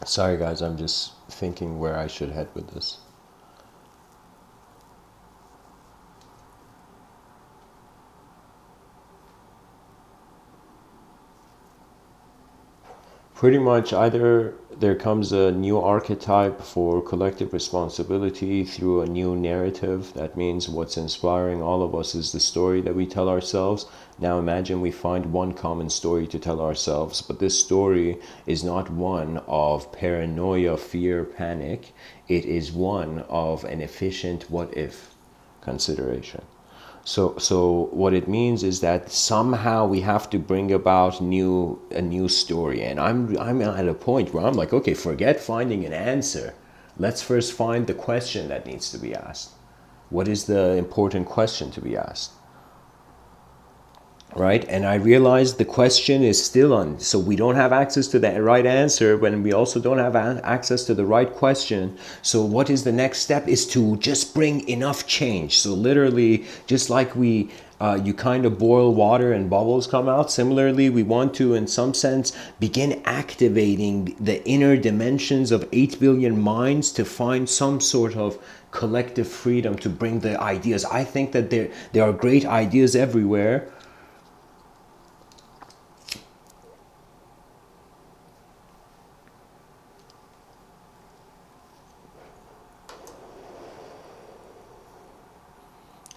Sorry guys, I'm just thinking where I should head with this. Pretty much either there comes a new archetype for collective responsibility through a new narrative. That means what's inspiring all of us is the story that we tell ourselves. Now imagine we find one common story to tell ourselves, but this story is not one of paranoia, fear, panic. It is one of an efficient what if consideration. So what it means is that somehow we have to bring about a new story. And I'm at a point where I'm like, okay, forget finding an answer. Let's first find the question that needs to be asked. What is the important question to be asked? Right? And I realized the question is still on. So we don't have access to the right answer when we also don't have access to the right question. So what is the next step is to just bring enough change. So literally, just like you kind of boil water and bubbles come out. Similarly, we want to, in some sense, begin activating the inner dimensions of 8 billion minds to find some sort of collective freedom to bring the ideas. I think that there are great ideas everywhere.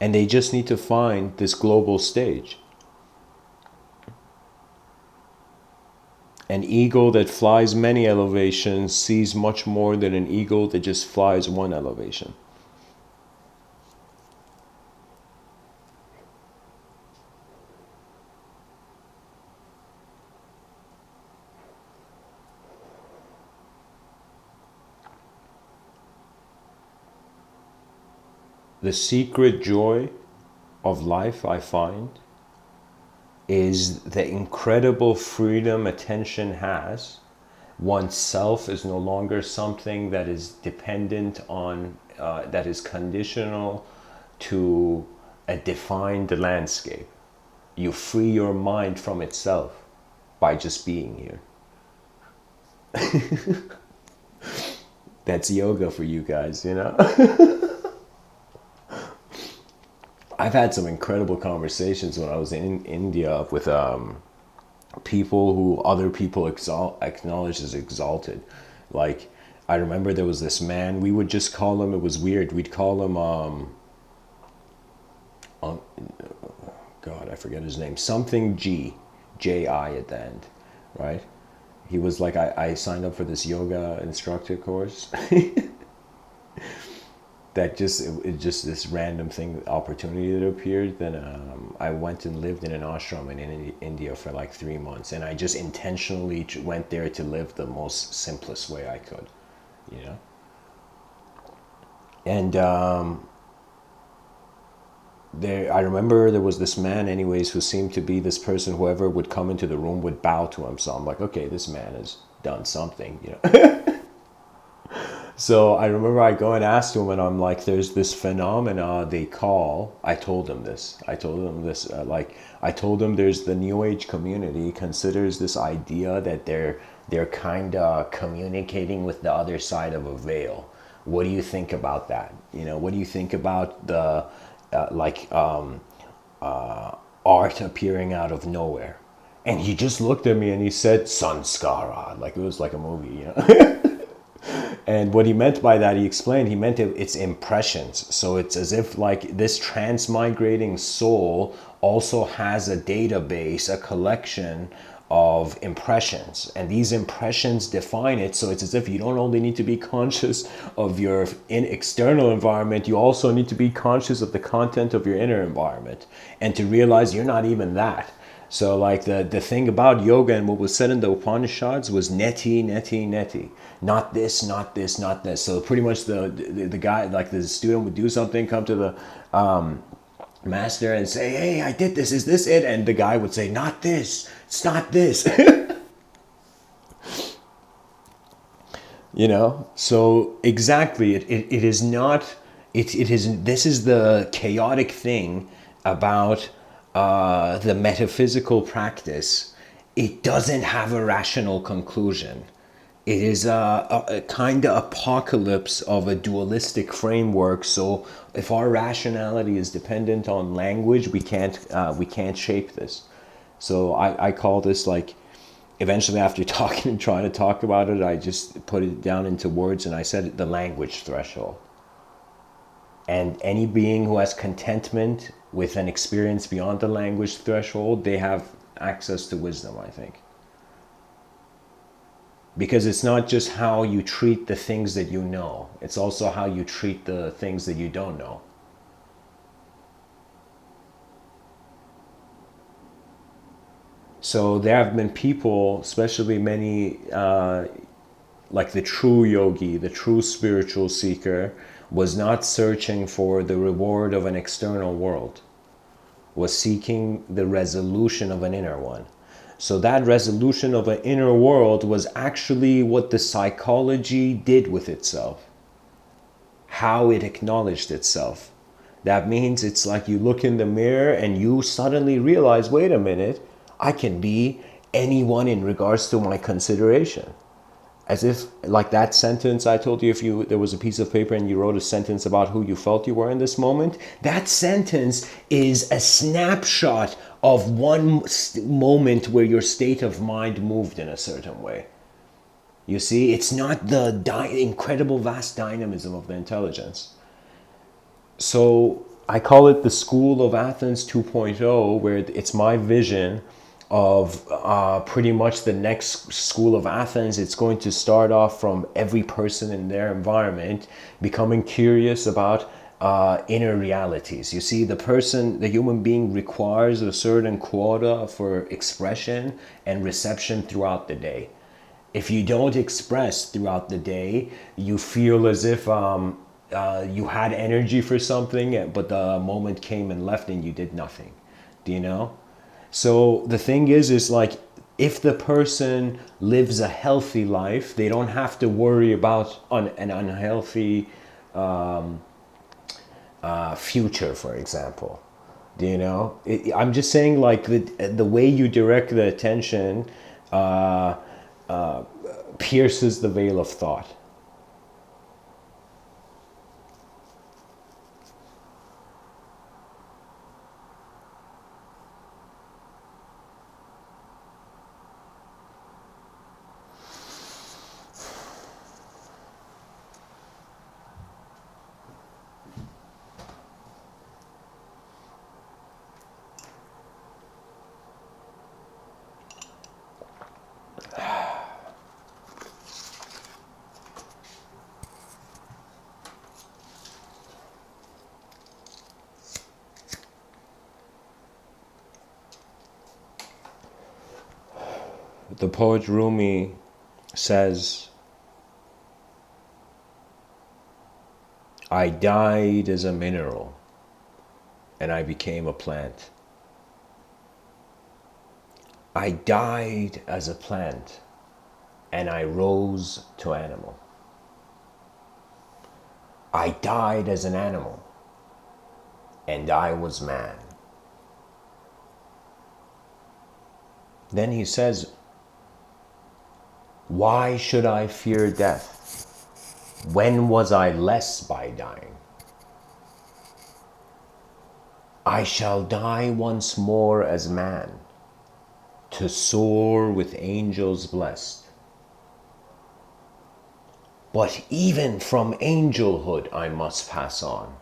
And they just need to find this global stage. An eagle that flies many elevations sees much more than an eagle that just flies one elevation. The secret joy of life, I find, is the incredible freedom attention has. Oneself is no longer something that is dependent on, that is conditional to a defined landscape. You free your mind from itself by just being here. That's yoga for you guys, you know? I've had some incredible conversations when I was in India with people who other people acknowledge as exalted. Like, I remember there was this man, we would just call him, it was weird, we'd call him, God, I forget his name, something J-I at the end, right? He was like, I signed up for this yoga instructor course. That it just this random thing opportunity that appeared. Then I went and lived in an ashram in India for like 3 months, and I just intentionally went there to live the most simplest way I could, you know. And there, I remember there was this man, anyways, who seemed to be this person. Whoever would come into the room would bow to him. So I'm like, okay, this man has done something, you know. So I remember I go and ask him, and I'm like, there's this phenomena they call, I told him this, I told him there's the New Age community considers this idea that they're kind of communicating with the other side of a veil. What do you think about that? You know, what do you think about the, art appearing out of nowhere? And he just looked at me and he said, Sanskara, like it was like a movie, you know? And what he meant by that, he explained, he meant it's impressions. So it's as if like this transmigrating soul also has a database, a collection of impressions. And these impressions define it. So it's as if you don't only need to be conscious of your external environment, you also need to be conscious of the content of your inner environment. And to realize you're not even that. So like the thing about yoga and what was said in the Upanishads was neti, neti, neti. Not this, not this, not this. So pretty much the guy, like the student would do something, come to the master and say, hey, I did this, is this it? And the guy would say, not this, it's not this. You know, so exactly, it is not, it is, this is the chaotic thing about the metaphysical practice. It doesn't have a rational conclusion. It is a kind of apocalypse of a dualistic framework. So if our rationality is dependent on language, we can't shape this. So I call this like Eventually, after talking and trying to talk about it, I just put it down into words and I said the language threshold. And any being who has contentment with an experience beyond the language threshold, they have access to wisdom, I think. Because it's not just how you treat the things that you know, it's also how you treat the things that you don't know. So there have been people, especially many, like the true yogi, the true spiritual seeker, was not searching for the reward of an external world, was seeking the resolution of an inner one. So that resolution of an inner world was actually what the psychology did with itself, how it acknowledged itself. That means it's like you look in the mirror and you suddenly realize, wait a minute, I can be anyone in regards to my consideration. As if, like that sentence I told you, if there was a piece of paper and you wrote a sentence about who you felt you were in this moment, that sentence is a snapshot of one moment where your state of mind moved in a certain way. You see, it's not the incredible vast dynamism of the intelligence. So I call it the School of Athens 2.0, where it's my vision of pretty much the next School of Athens. It's going to start off from every person in their environment becoming curious about inner realities. You see, the human being requires a certain quota for expression and reception throughout the day. If you don't express throughout the day, you feel as if you had energy for something, but the moment came and left and you did nothing. Do you know? So the thing is like, if the person lives a healthy life, they don't have to worry about an unhealthy future, for example. Do you know? I'm just saying, like, the way you direct the attention pierces the veil of thought. The poet Rumi says, I died as a mineral and I became a plant. I died as a plant and I rose to animal. I died as an animal and I was man. Then he says, why should I fear death? When was I less by dying? I shall die once more as man, to soar with angels blessed. But even from angelhood I must pass on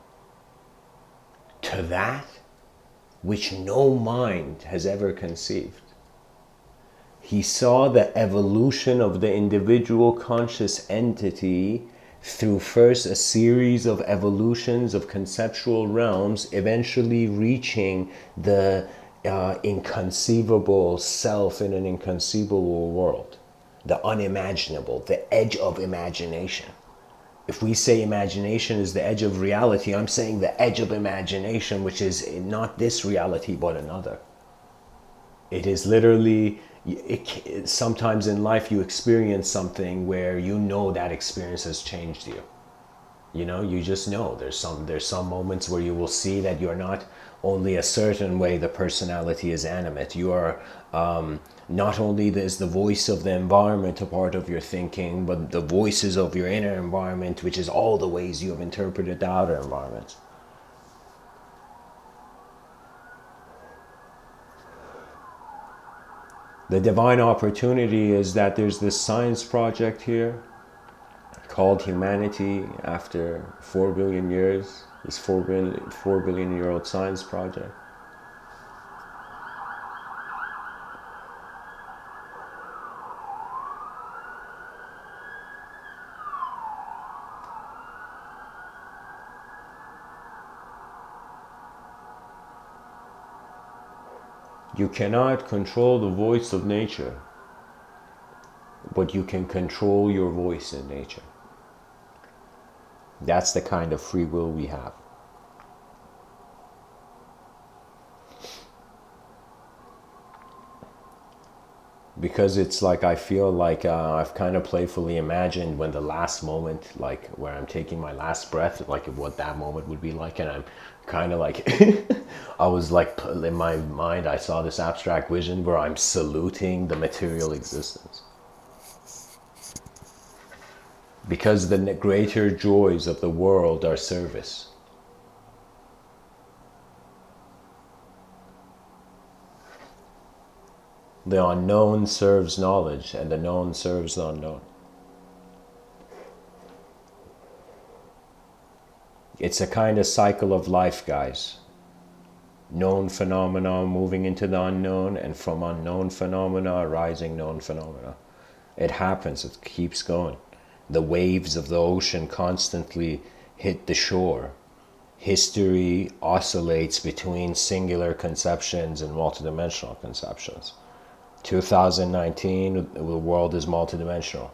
to that which no mind has ever conceived. He saw the evolution of the individual conscious entity through first a series of evolutions of conceptual realms, eventually reaching the inconceivable self in an inconceivable world, the unimaginable, the edge of imagination. If we say imagination is the edge of reality, I'm saying the edge of imagination, which is not this reality but another. It is literally, sometimes in life you experience something where you know that experience has changed you. You know, you just know there's some moments where you will see that you're not only a certain way the personality is animate. You are not only is the voice of the environment a part of your thinking, but the voices of your inner environment, which is all the ways you have interpreted the outer environment. The divine opportunity is that there's this science project here called humanity after 4 billion years, this 4 billion year old science project. You cannot control the voice of nature, but you can control your voice in nature. That's the kind of free will we have. Because it's like I feel like I've kind of playfully imagined when the last moment, like where I'm taking my last breath, like what that moment would be like, and I'm kind of like I was like in my mind I saw this abstract vision where I'm saluting the material existence, because the greater joys of the world are service. The unknown serves knowledge, and the known serves the unknown. It's a kind of cycle of life, guys. Known phenomena moving into the unknown, and from unknown phenomena arising known phenomena. It happens, it keeps going. The waves of the ocean constantly hit the shore. History oscillates between singular conceptions and multidimensional conceptions. 2019, the world is multidimensional.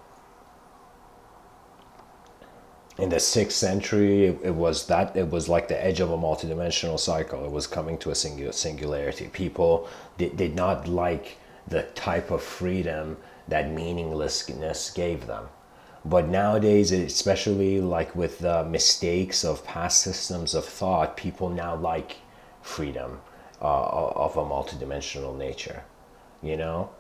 In the 6th century, it was like the edge of a multidimensional cycle. It was coming to a singularity. People did not like the type of freedom that meaninglessness gave them. But nowadays, especially like with the mistakes of past systems of thought, people now like freedom of a multidimensional nature. You know,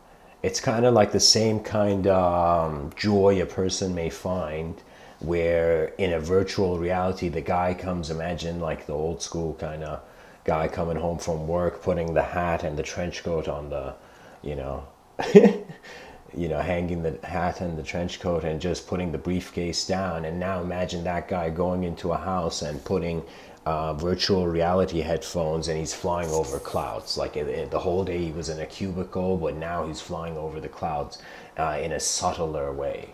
it's kind of like the same kind of joy a person may find where in a virtual reality the guy comes, imagine like the old school kind of guy coming home from work, putting the hat and the trench coat on the, you know, hanging the hat and the trench coat and just putting the briefcase down. And now imagine that guy going into a house and putting virtual reality headphones, and he's flying over clouds. Like the whole day he was in a cubicle, but now he's flying over the clouds in a subtler way.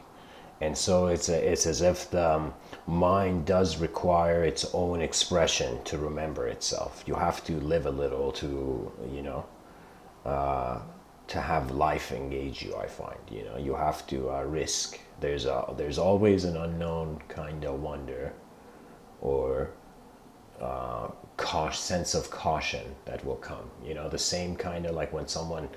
And so it's as if the mind does require its own expression to remember itself. You have to live a little to, to have life engage you, I find. You have to risk. There's always an unknown kind of wonder or sense of caution that will come. The same kind of like when someone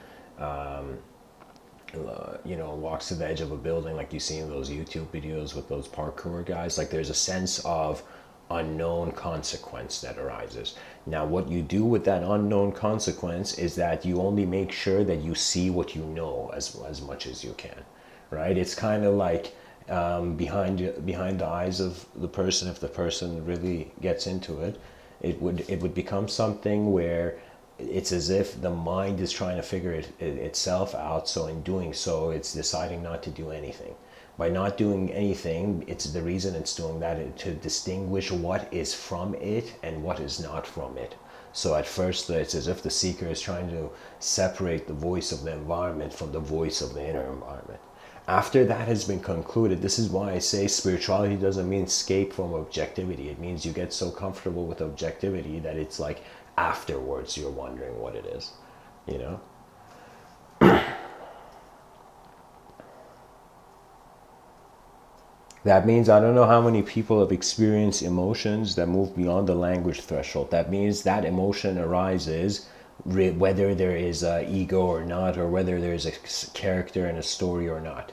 walks to the edge of a building, like you see in those YouTube videos with those parkour guys. Like there's a sense of unknown consequence that arises. Now what you do with that unknown consequence is that you only make sure that you see what you know as much as you can, right? It's kind of like behind the eyes of the person. If the person really gets into it, it would become something where it's as if the mind is trying to figure itself out. So in doing so, it's deciding not to do anything. By not doing anything, it's the reason it's doing that to distinguish what is from it and what is not from it. So at first, it's as if the seeker is trying to separate the voice of the environment from the voice of the inner environment. After that has been concluded, this is why I say spirituality doesn't mean escape from objectivity. It means you get so comfortable with objectivity that it's like afterwards you're wondering what it is, That means I don't know how many people have experienced emotions that move beyond the language threshold. That means that emotion arises whether there is an ego or not, or whether there's a character in a story or not.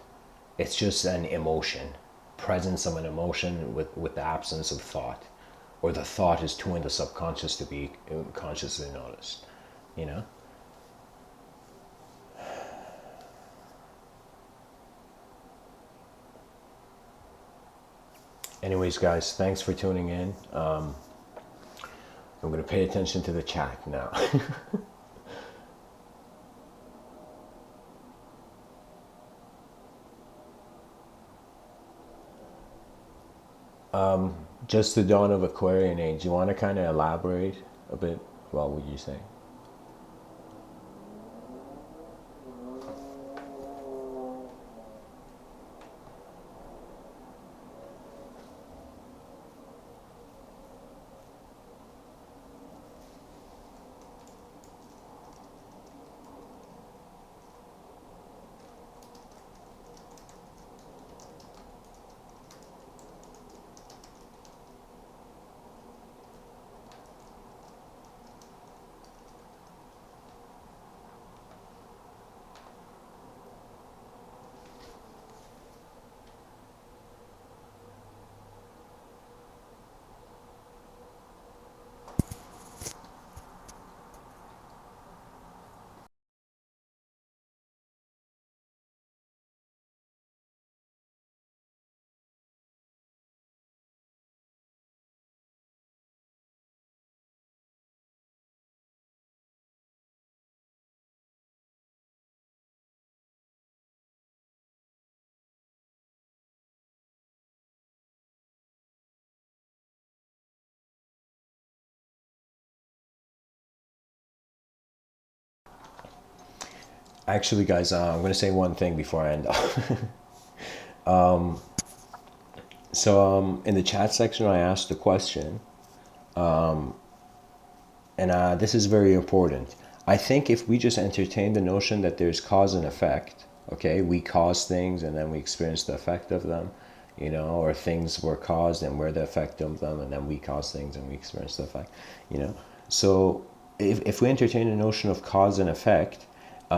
It's just an emotion, presence of an emotion with the absence of thought, or the thought is too in the subconscious to be consciously noticed, Anyways, guys, thanks for tuning in. I'm going to pay attention to the chat now. Just the dawn of Aquarian age. You want to kind of elaborate a bit? What would you say? Actually, guys, I'm going to say one thing before I end up. So, in the chat section, I asked a question, and this is very important. I think if we just entertain the notion that there's cause and effect, okay, we cause things and then we experience the effect of them, you know, or things were caused and we're the effect of them, and then we cause things and we experience the effect, you know. So if we entertain the notion of cause and effect,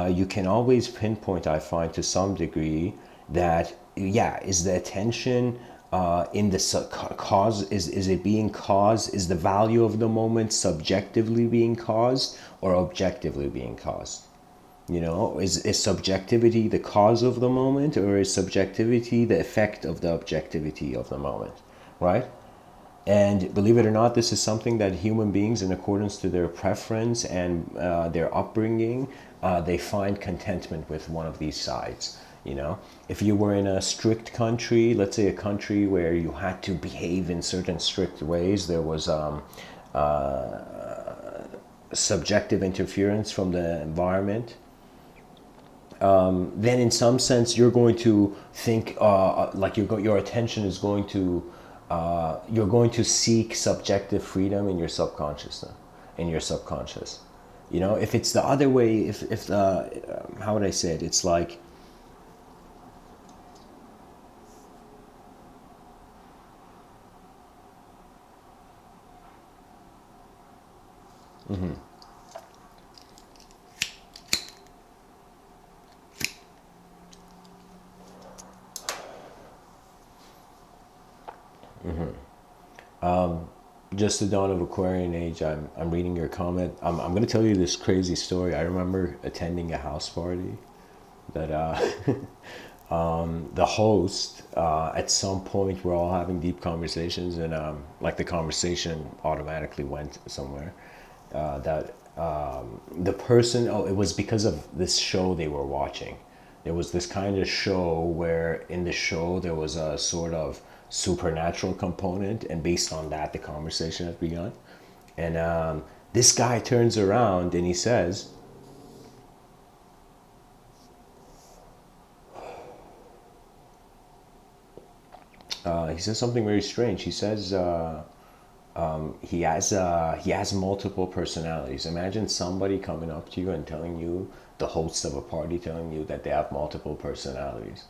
you can always pinpoint, I find, to some degree that, yeah, is the attention in the cause, is it being caused, is the value of the moment subjectively being caused or objectively being caused? You know, is subjectivity the cause of the moment, or is subjectivity the effect of the objectivity of the moment, right? And believe it or not, this is something that human beings, in accordance to their preference and their upbringing, they find contentment with one of these sides. You know, if you were in a strict country, let's say a country where you had to behave in certain strict ways, there was subjective interference from the environment, then in some sense you're going to think like your attention is going to you're going to seek subjective freedom in your subconscious. You know, if it's the other way, if how would I say it, it's like, just the dawn of Aquarian age. I'm reading your comment. I'm going to tell you this crazy story. I remember attending a house party that the host, at some point, we're all having deep conversations, and like the conversation automatically went somewhere. That the person, oh, it was because of this show they were watching. There was this kind of show where in the show there was a sort of supernatural component, and based on that, the conversation had begun. And this guy turns around and he says, something very strange. He says he has multiple personalities. Imagine somebody coming up to you and telling you, the host of a party telling you that they have multiple personalities.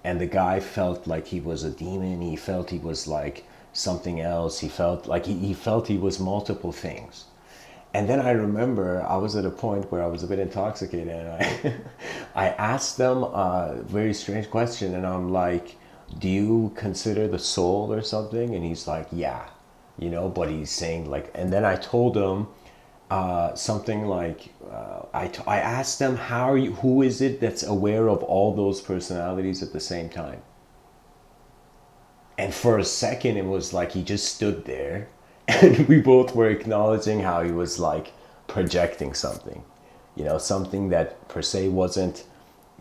And the guy felt like he was a demon. He felt he was like something else. He felt like he felt he was multiple things. And then I remember I was at a point where I was a bit intoxicated, and I asked them a very strange question, and I'm like, do you consider the soul or something? And he's like, yeah, you know, but he's saying like, and then I told him something like, I asked them, who is it that's aware of all those personalities at the same time? And for a second, it was like he just stood there, and we both were acknowledging how he was like projecting something, you know, something that per se wasn't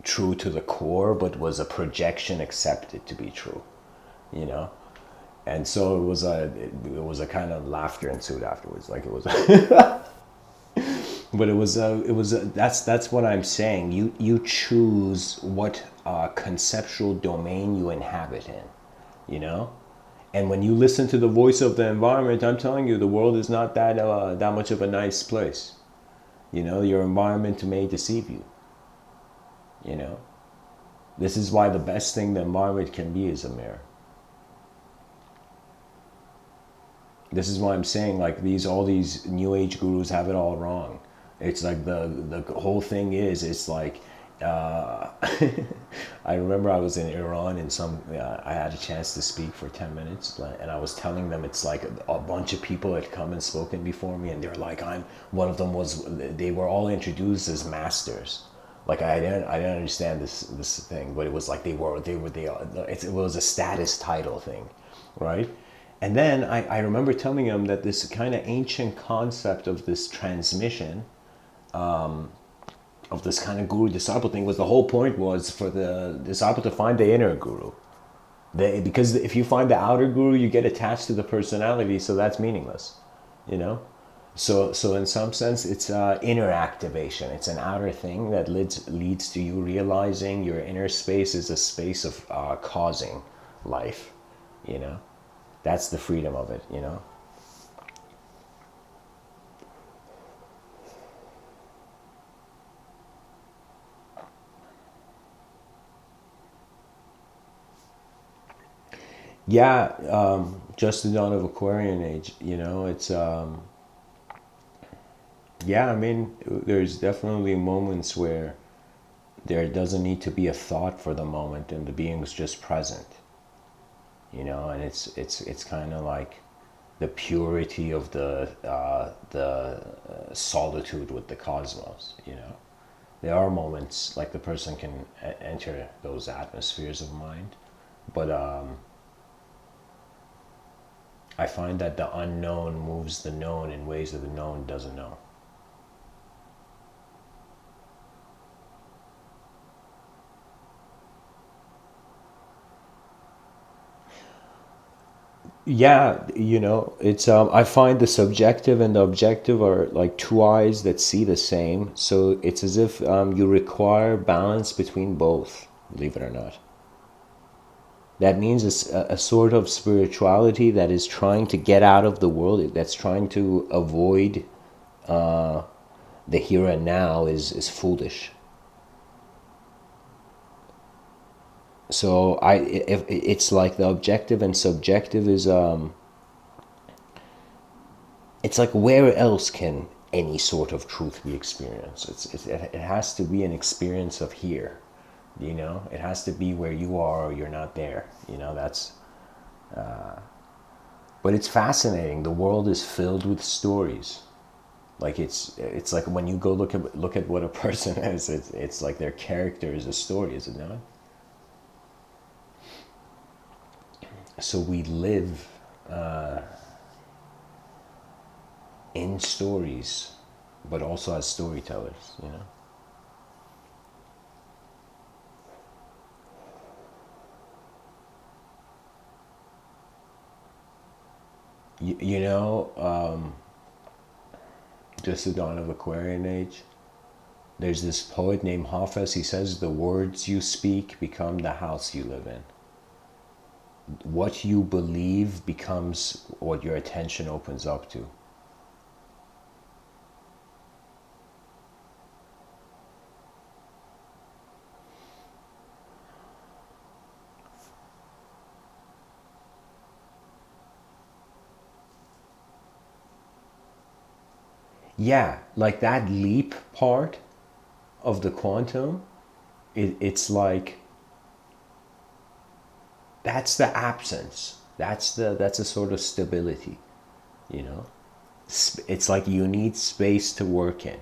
true to the core, but was a projection accepted to be true, you know. And so it was a kind of laughter ensued afterwards, like it was. But that's what I'm saying. You choose what conceptual domain you inhabit in, you know. And when you listen to the voice of the environment, I'm telling you, the world is not that much of a nice place. You know, your environment may deceive you. You know, this is why the best thing the environment can be is a mirror. This is why I'm saying, like, all these new age gurus have it all wrong. It's like the whole thing is, it's like, I remember I was in Iran and I had a chance to speak for 10 minutes, and I was telling them it's like a bunch of people had come and spoken before me, and they're like, one of them was, they were all introduced as masters. Like I didn't understand this thing, but it was like it was a status title thing, right? And then I remember telling him that this kind of ancient concept of this transmission, of this kind of guru disciple thing, was the whole point was for the disciple to find the inner guru. Because if you find the outer guru, you get attached to the personality, so that's meaningless, you know? So in some sense, it's inner activation. It's an outer thing that leads to you realizing your inner space is a space of causing life, you know? That's the freedom of it, you know? Yeah, just the dawn of Aquarian age, you know, it's, yeah, I mean, there's definitely moments where there doesn't need to be a thought for the moment and the being is just present, you know, and it's kind of like the purity of the solitude with the cosmos, you know. There are moments like the person can enter those atmospheres of mind, but I find that the unknown moves the known in ways that the known doesn't know. Yeah, you know, it's I find the subjective and the objective are like two eyes that see the same. So it's as if you require balance between both, believe it or not. That means it's a sort of spirituality that is trying to get out of the world, that's trying to avoid the here and now is foolish. So if it's like the objective and subjective is it's like where else can any sort of truth be experienced? It has to be an experience of here, you know. It has to be where you are or you're not there, you know. That's but it's fascinating. The world is filled with stories. Like it's like when you go look at what a person is, it's like their character is a story, is it not? So we live in stories, but also as storytellers, you know. You know, just the dawn of Aquarian age. There's this poet named Hafez. He says, "The words you speak become the house you live in. What you believe becomes what your attention opens up to." Yeah, like that leap part of the quantum, it's like that's the absence. That's a sort of stability, you know. It's like you need space to work in,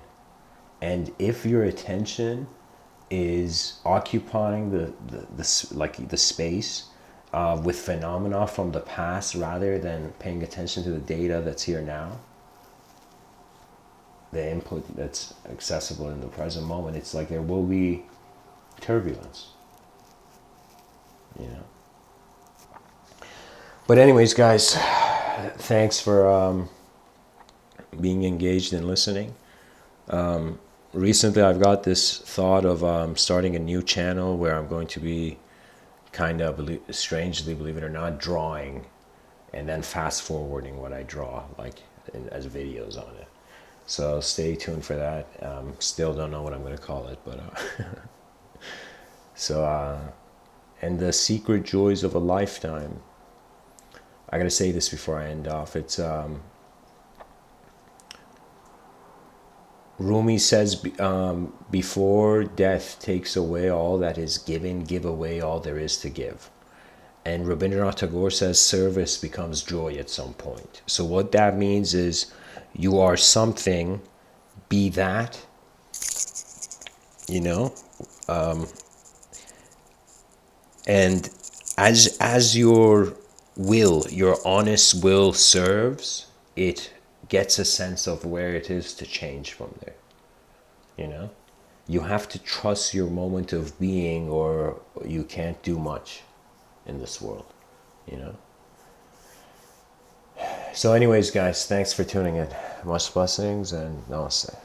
and if your attention is occupying like the space with phenomena from the past rather than paying attention to the data that's here now, the input that's accessible in the present moment, it's like there will be turbulence, you know. But anyways, guys, thanks for being engaged and listening. Recently, I've got this thought of starting a new channel where I'm going to be kind of, strangely, believe it or not, drawing and then fast forwarding what I draw, like as videos on it. So stay tuned for that. Still don't know what I'm going to call it, but and the secret joys of a lifetime. I gotta say this before I end off. It's Rumi says, before death takes away all that is given, give away all there is to give. And Rabindranath Tagore says service becomes joy at some point. So what that means is you are something, be that, you know, and as your will, your honest will serves, it gets a sense of where it is to change from there. You know, you have to trust your moment of being, or you can't do much in this world, you know. So anyways, guys, thanks for tuning in. Much blessings and namaste.